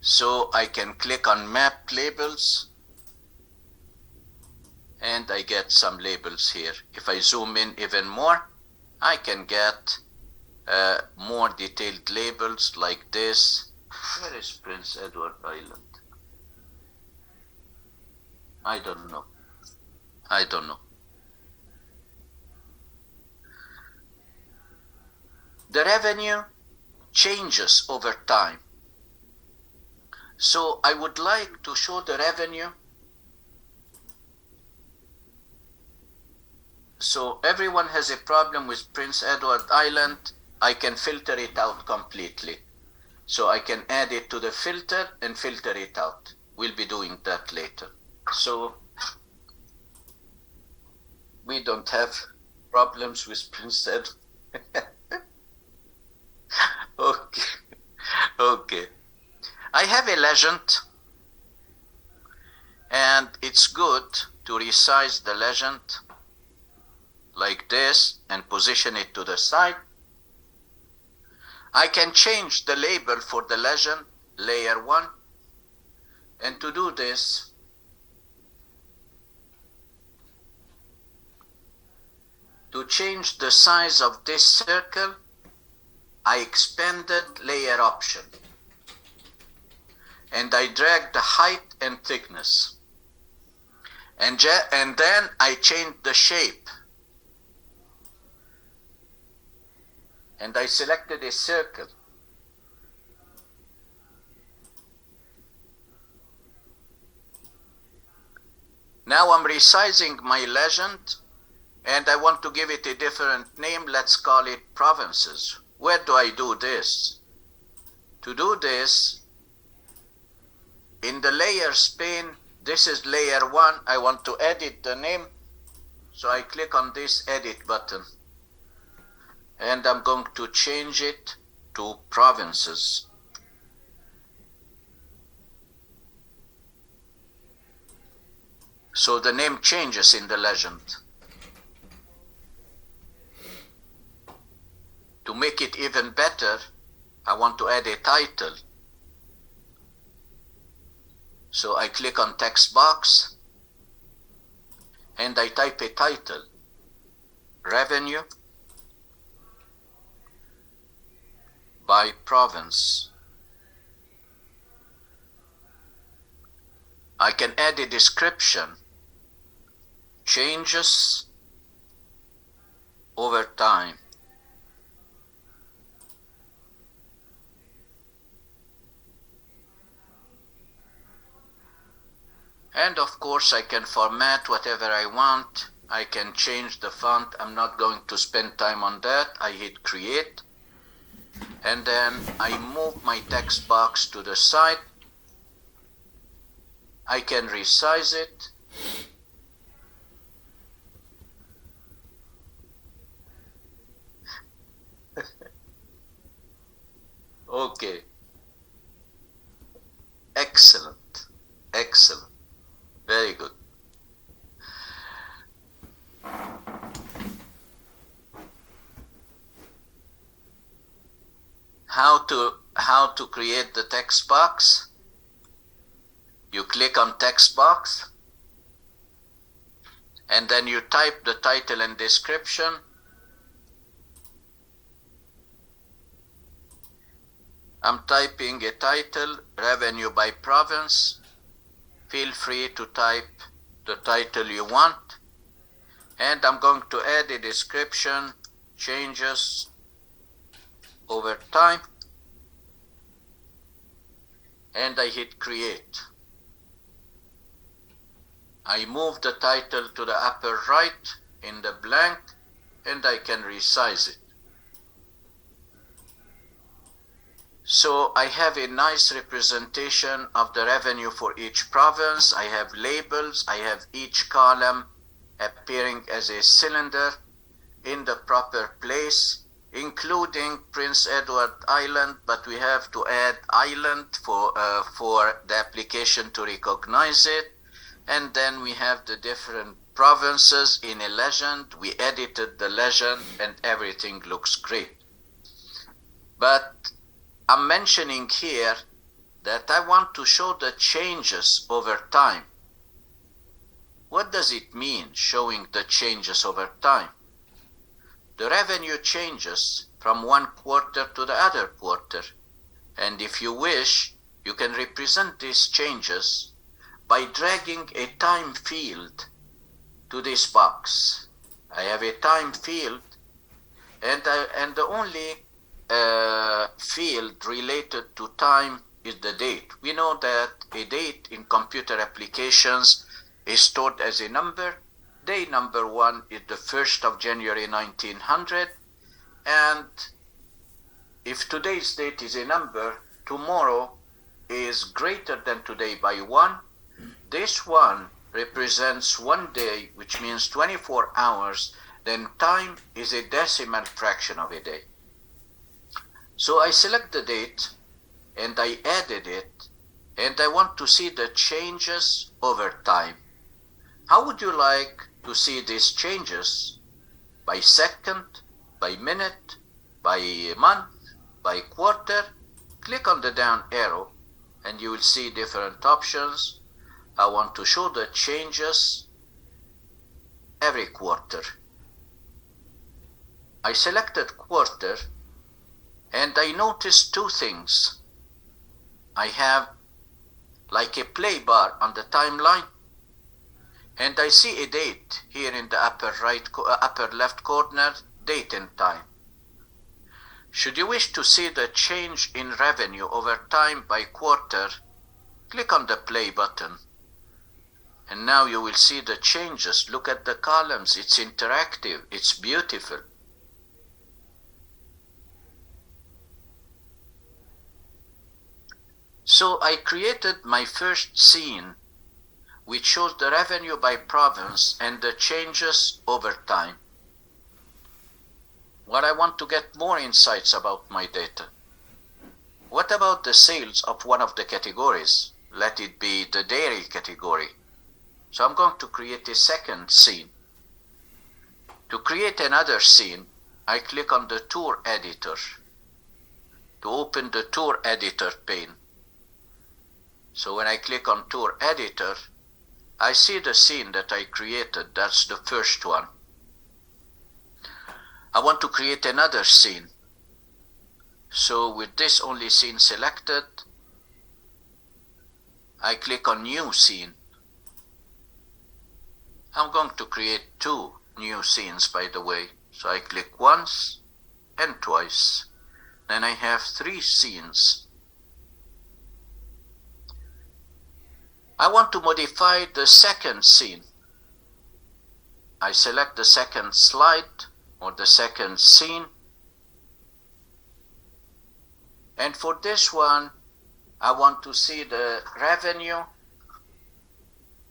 so I can click on Map Labels, and I get some labels here. If I zoom in even more, I can get more detailed labels like this. Where is Prince Edward Island? I don't know. The revenue changes over time. So I would like to show the revenue. So everyone has a problem with Prince Edward Island. I can filter it out completely. So I can add it to the filter and filter it out. We'll be doing that later. So we don't have problems with Prince Edward. Okay. I have a legend, and it's good to resize the legend like this and position it to the side. I can change the label for the legend, layer 1, and to do this, to change the size of this circle, I expanded layer option, and I dragged the height and thickness, and then I changed the shape, and I selected a circle. Now I'm resizing my legend, and I want to give it a different name. Let's call it provinces. Where do I do this? To do this, in the layers pane, this is layer 1. I want to edit the name, so I click on this edit button, and I'm going to change it to provinces. So the name changes in the legend. To make it even better, I want to add a title. So I click on text box, and I type a title, Revenue by Province. I can add a description, changes over time. And of course I can format whatever I want. I can change the font. I'm not going to spend time on that. I hit create, and then I move my text box to the side. I can resize it. Okay. Excellent. Very good. How want to create the text box. You click on text box, and then you type the title and description. I'm typing a title, revenue by province. Feel free to type the title you want. And I'm going to add a description, changes over time. And I hit create. I move the title to the upper right in the blank, and I can resize it. So I have a nice representation of the revenue for each province. I have labels. I have each column appearing as a cylinder in the proper place, including Prince Edward Island, but we have to add island for the application to recognize it. And then we have the different provinces in a legend. We edited the legend and everything looks great. But I'm mentioning here that I want to show the changes over time. What does it mean, showing the changes over time? The revenue changes from one quarter to the other quarter. And if you wish, you can represent these changes by dragging a time field to this box. I have a time field, and the only field related to time is the date. We know that a date in computer applications is stored as a number. Day number 1 is the 1st of January 1900, and if today's date is a number, tomorrow is greater than today by 1. This 1 represents 1 day, which means 24 hours. Then time is a decimal fraction of a day. So I select the date and I added it, and I want to see the changes over time. How would you like to see these changes? By second, by minute, by month, by quarter? Click on the down arrow and you will see different options. I want to show the changes every quarter. I selected quarter, and I noticed 2 things. I have like a play bar on the timeline, and I see a date here in the upper left corner, date and time. Should you wish to see the change in revenue over time by quarter, click on the play button. And now you will see the changes. Look at the columns. It's interactive. It's beautiful. So I created my first scene, which shows the revenue by province and the changes over time. What I want to get more insights about my data. What about the sales of one of the categories? Let it be the dairy category. So I'm going to create a second scene. To create another scene, I click on the tour editor to open the tour editor pane. So when I click on tour editor, I see the scene that I created. That's the first one. I want to create another scene. So with this only scene selected, I click on new scene. I'm going to create 2 new scenes, by the way. So I click once and twice. Then I have 3 scenes. I want to modify the second scene. I select the second slide or the second scene. And for this one, I want to see the revenue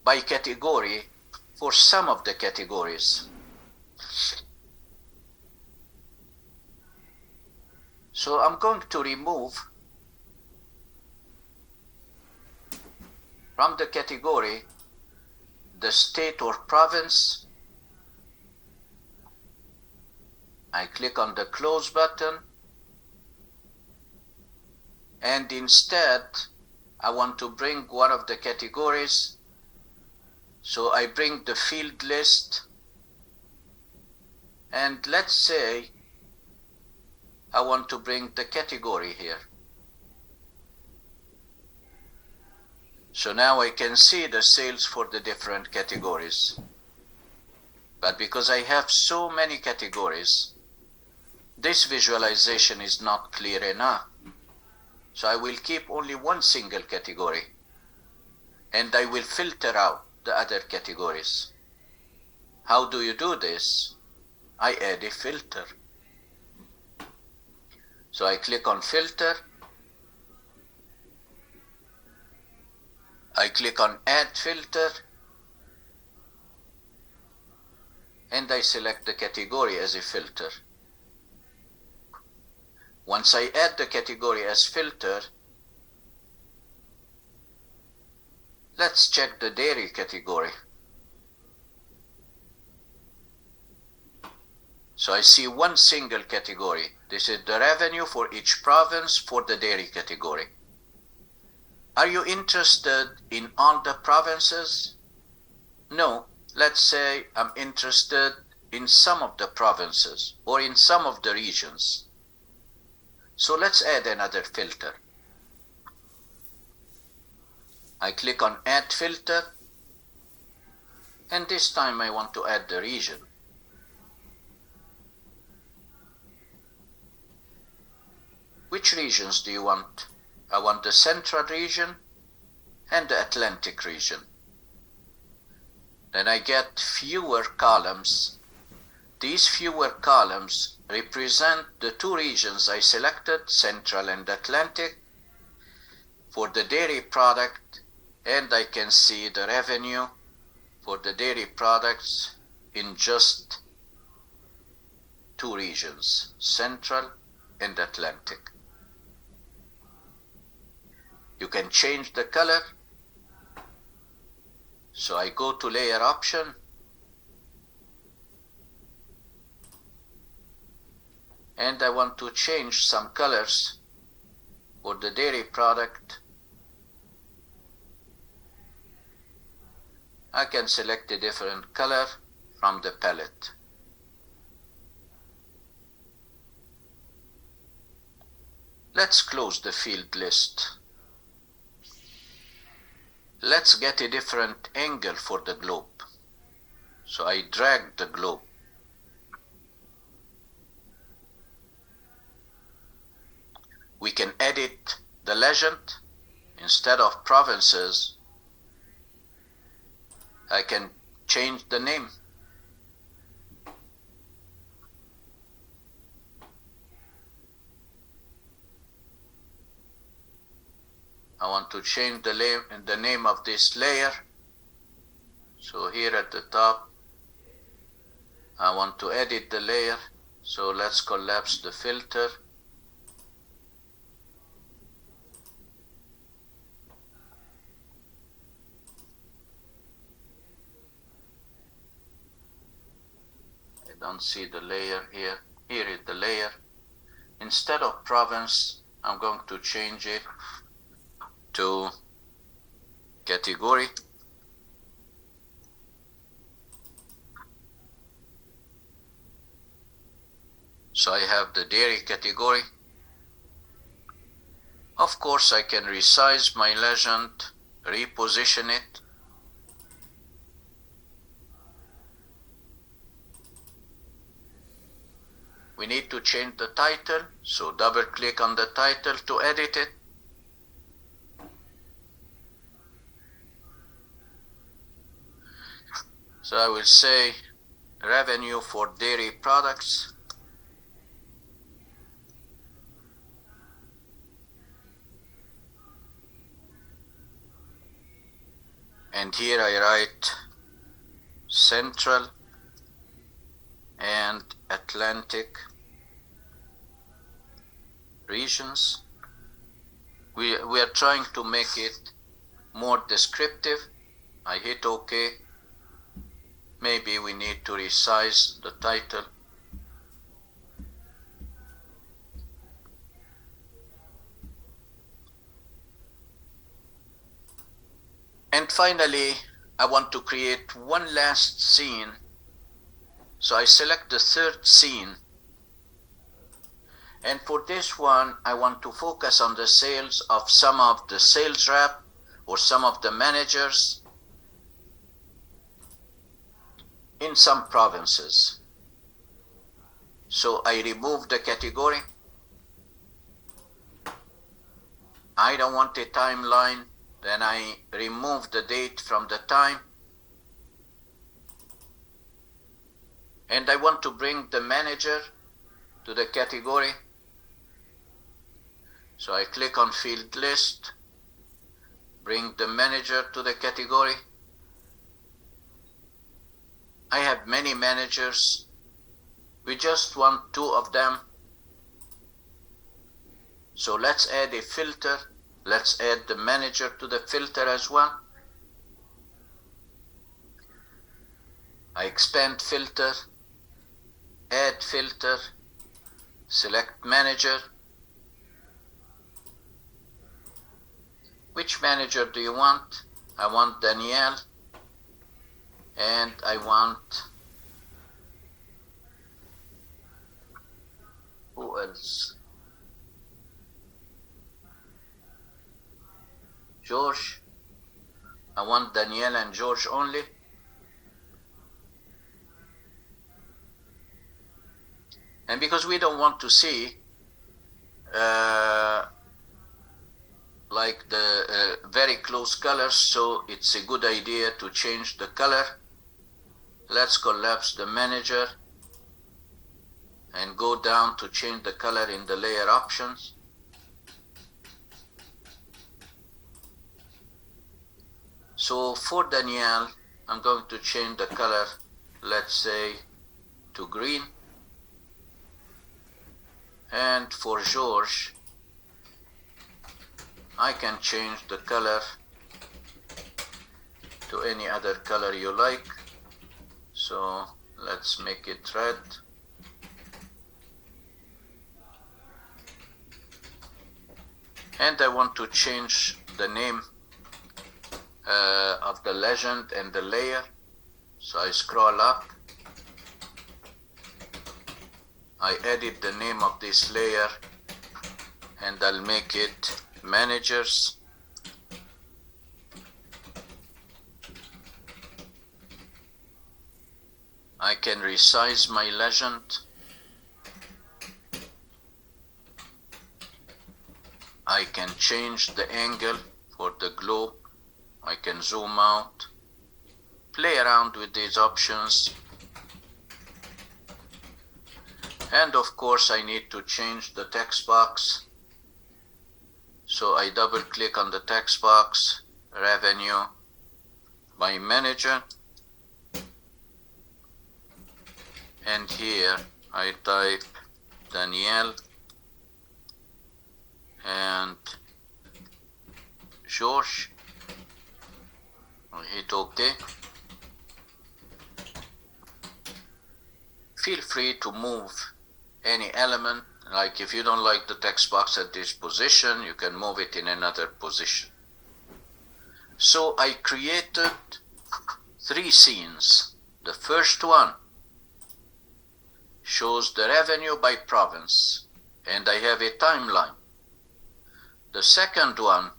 by category for some of the categories. So I'm going to remove from the category the state or province. I click on the close button, and instead I want to bring one of the categories. So I bring the field list, and let's say I want to bring the category here. So now I can see the sales for the different categories. But because I have so many categories, this visualization is not clear enough. So I will keep only one single category, and I will filter out the other categories. How do you do this? I add a filter. So I click on filter. I click on add filter, and I select the category as a filter. Once I add the category as filter, let's check the dairy category. So I see one single category. This is the revenue for each province for the dairy category. Are you interested in all the provinces? No. Let's say I'm interested in some of the provinces or in some of the regions. So let's add another filter. I click on add filter, and this time I want to add the region. Which regions do you want? I want the Central region and the Atlantic region. Then I get fewer columns. These fewer columns represent the two regions I selected, Central and Atlantic, for the dairy product, and I can see the revenue for the dairy products in just two regions, Central and Atlantic. You can change the color. So I go to layer option, and I want to change some colors for the dairy product. I can select a different color from the palette. Let's close the field list. Let's get a different angle for the globe. So I drag the globe. We can edit the legend. Instead of provinces, I can change the name. I want to change the name of this layer. So here at the top, I want to edit the layer. So let's collapse the filter. I don't see the layer here. Here is the layer. Instead of province, I'm going to change it to category. So I have the dairy category. Of course, I can resize my legend, reposition it. We need to change the title, so double click on the title to edit it. So I will say revenue for dairy products. And here I write Central and Atlantic regions. We are trying to make it more descriptive. I hit OK. Maybe we need to resize the title. And finally, I want to create one last scene. So I select the third scene. And for this one, I want to focus on the sales of some of the sales rep or some of the managers in some provinces. So I remove the category. I don't want a timeline. Then I remove the date from the time. And I want to bring the manager to the category. So I click on field list, bring the manager to the category. I have many managers. We just want 2 of them. So let's add a filter. Let's add the manager to the filter as well. I expand filter, add filter, select manager. Which manager do you want? I want Danielle, and I want, who else? George. I want Danielle and George only. And because we don't want to see like the very close colors, so it's a good idea to change the color. Let's collapse the manager and go down to change the color in the layer options. So for Danielle, I'm going to change the color, let's say, to green. And for George, I can change the color to any other color you like. So let's make it red. And I want to change the name of the legend and the layer. So I scroll up. I edit the name of this layer and I'll make it managers. I can resize my legend. I can change the angle for the globe. I can zoom out, play around with these options. And of course, I need to change the text box. So I double click on the text box, revenue by manager. And here I type Danielle and George. Hit OK. Feel free to move any element. Like if you don't like the text box at this position, you can move it in another position. So I created 3 scenes. The first one shows the revenue by province, and I have a timeline. The second one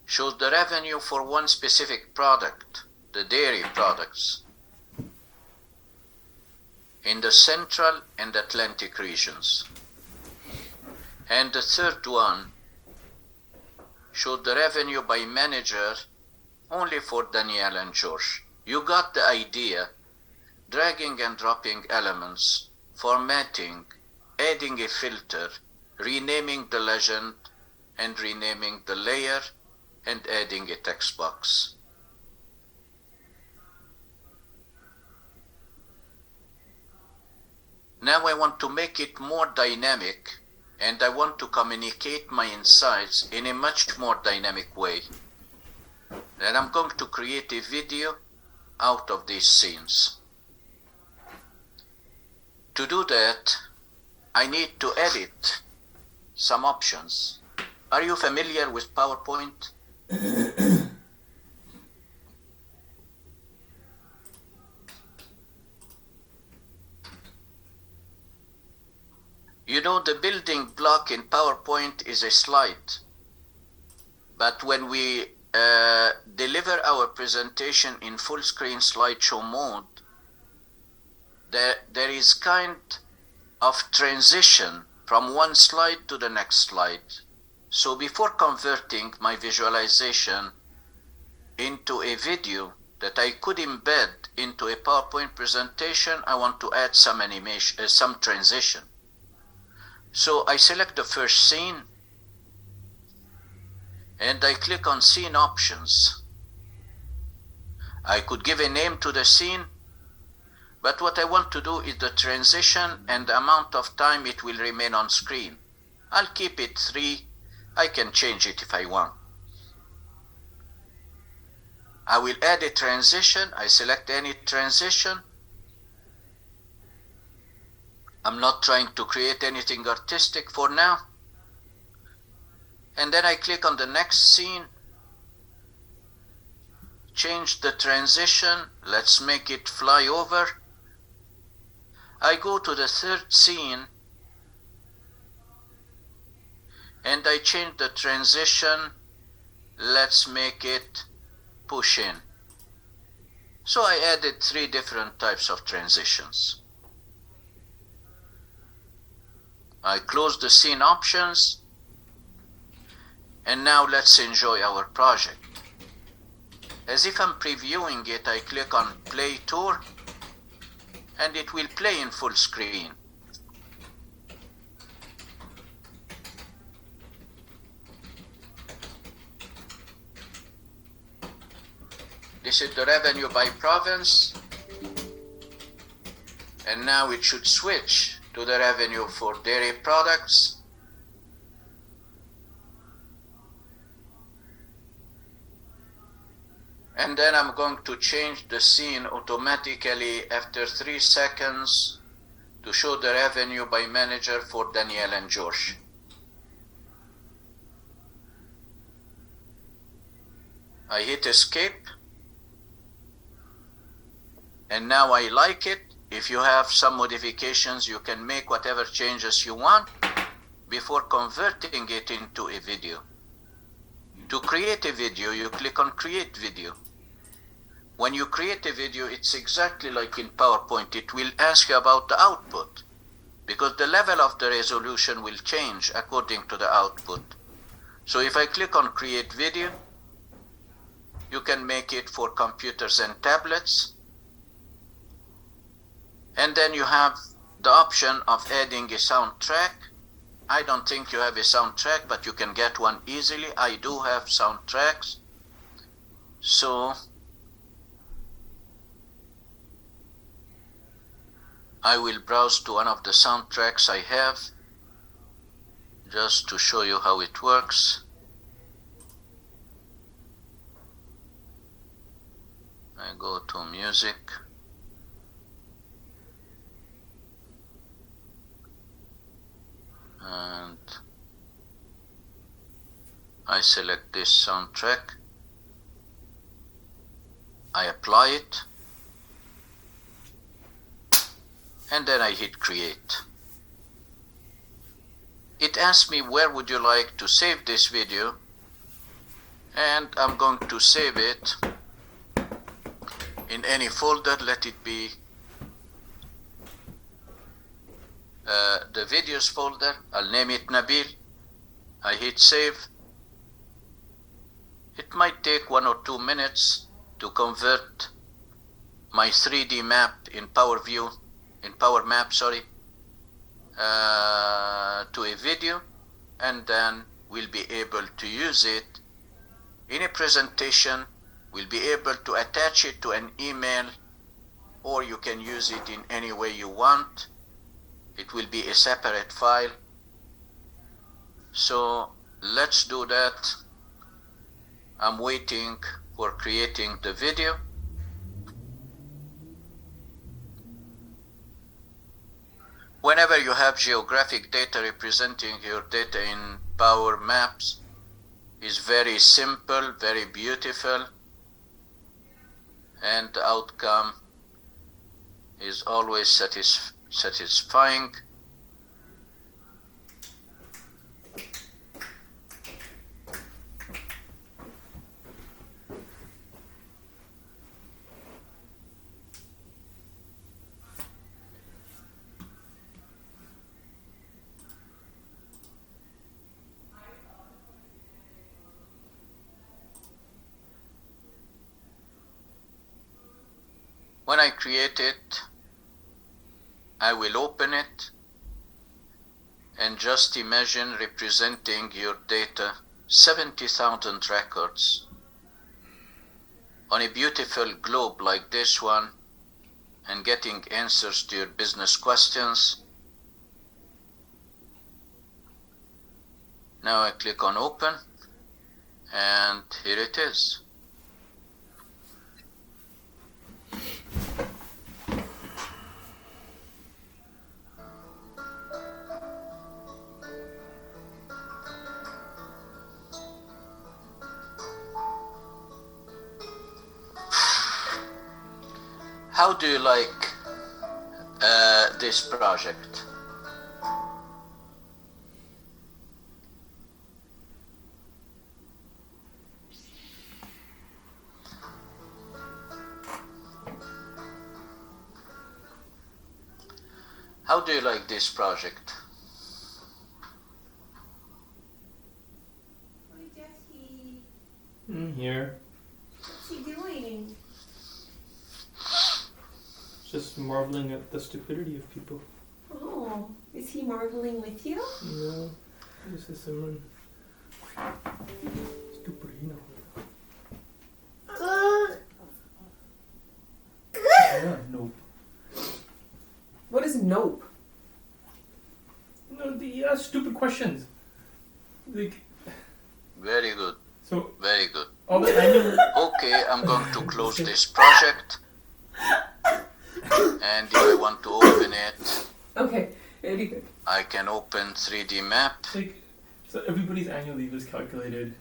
shows the revenue for one specific product, the dairy products, in the Central and Atlantic regions. And the third one showed the revenue by manager only for Danielle and George. You got the idea. Dragging and dropping elements, formatting, adding a filter, renaming the legend, and renaming the layer, and adding a text box. Now I want to make it more dynamic, and I want to communicate my insights in a much more dynamic way. And I'm going to create a video out of these scenes. To do that, I need to edit some options. Are you familiar with PowerPoint? You know, the building block in PowerPoint is a slide. But when we deliver our presentation in full screen slideshow mode, there is kind of transition from one slide to the next slide. So before converting my visualization into a video that I could embed into a PowerPoint presentation, I want to add some animation, some transition. So I select the first scene and I click on Scene Options. I could give a name to the scene, but what I want to do is the transition and the amount of time it will remain on screen. I'll keep it 3. I can change it if I want. I will add a transition. I select any transition. I'm not trying to create anything artistic for now. And then I click on the next scene. Change the transition. Let's make it fly over. I go to the third scene and I change the transition. Let's make it push in. So I added 3 different types of transitions. I close the scene options, and now let's enjoy our project. As if I'm previewing it, I click on Play Tour, and it will play in full screen. This is the revenue by province, and now it should switch to the revenue for dairy products. And then I'm going to change the scene automatically after 3 seconds to show the revenue by manager for Danielle and George. I hit escape. And now I like it. If you have some modifications, you can make whatever changes you want before converting it into a video. To create a video, you click on Create Video. When you create a video, it's exactly like in PowerPoint. It will ask you about the output because the level of the resolution will change according to the output. So if I click on Create Video, you can make it for computers and tablets. And then you have the option of adding a soundtrack. I don't think you have a soundtrack, but you can get one easily. I do have soundtracks. So I will browse to one of the soundtracks I have just to show you how it works. I go to Music. And I select this soundtrack. I apply it. And then I hit Create. It asks me where would you like to save this video, and I'm going to save it in any folder. Let it be the videos folder. I'll name it Nabil. I hit save. It might take 1 or 2 minutes to convert my 3D map in Power Map, to a video, and then we'll be able to use it in a presentation. We'll be able to attach it to an email, or you can use it in any way you want. It will be a separate file. So let's do that. I'm waiting for creating the video. Whenever you have geographic data representing your data in Power Maps, is very simple, very beautiful, and the outcome is always satisfying. When I create it, I will open it, and just imagine representing your data, 70,000 records, on a beautiful globe like this one, and getting answers to your business questions. Now I click on open, and here it is. How do you like this project? How do you like this project? Hi, Jesse. Here. What's he doing? Just marveling at the stupidity of people. Oh, is he marveling with you? Yeah. This is someone stupid, you know. Yeah, nope. What is nope? No, the stupid questions. Like, Very good, so very good. all the annual. Okay, I'm going to close this project. And if I want to open it, Okay, very good. I can open 3D map. Like, so everybody's annual leave is calculated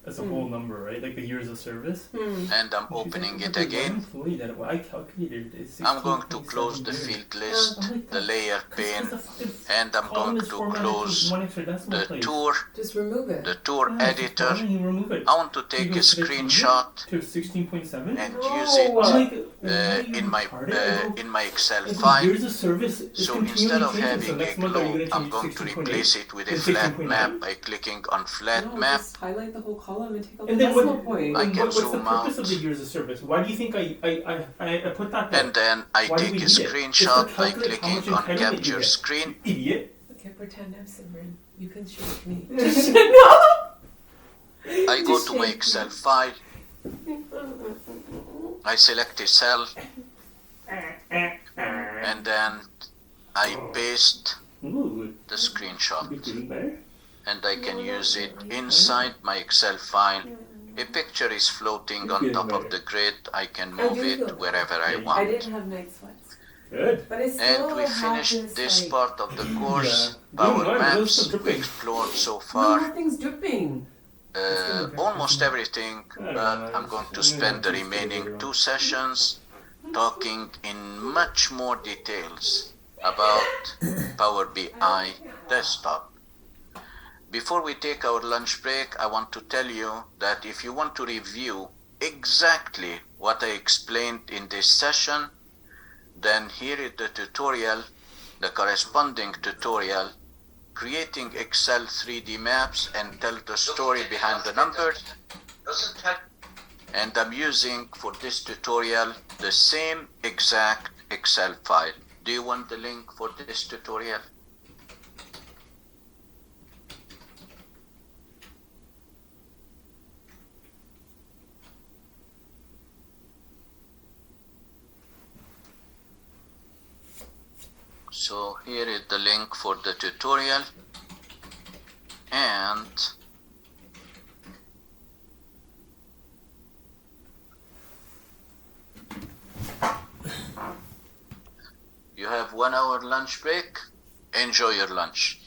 as a whole number, right? Like the years of service. And I'm opening it again. Employee that I calculated is I'm going to 16.7 close the years. field list, the layer pane, and I'm going to close the tour, Just remove it. the tour editor. You remove it. I want to take a screenshot to 16.7 and use it in my Excel file. Years of service is So instead of continually changing. having So a next month, are you globe, gonna I'm change going to 16.8? replace it with a Then flat 16.9? map by clicking on flat No, map. just highlight the whole column and take out the And then decimal what? point. I can What's the zoom purpose out. of the years of service? Why do you think I put that there? And then I Why do take we a need it? screenshot It's to by calculate how clicking much on entitlement you capture get. screen. Idiot. Okay, pretend I'm Simran. You can shoot me. I go to my Excel file. I select a cell, and then I paste Ooh, the screenshot, you feeling better? and I can use it inside my Excel file. A picture is floating on top of the grid. I can move it wherever I I want. didn't have night sweats. Good. But I still And we have finished this like, part of the course. Yeah. Power Good one, those maps are we dripping. explored so No, far. nothing's dripping. Almost everything, but I'm going to spend the remaining 2 sessions talking in much more details about Power BI Desktop. Before we take our lunch break, I want to tell you that if you want to review exactly what I explained in this session, then here is the tutorial, the corresponding tutorial, creating Excel 3D maps and tell the story behind the numbers. And I'm using for this tutorial the same exact Excel file. Do you want the link for this tutorial? So here is the link for the tutorial, and you have 1 hour lunch break. Enjoy your lunch.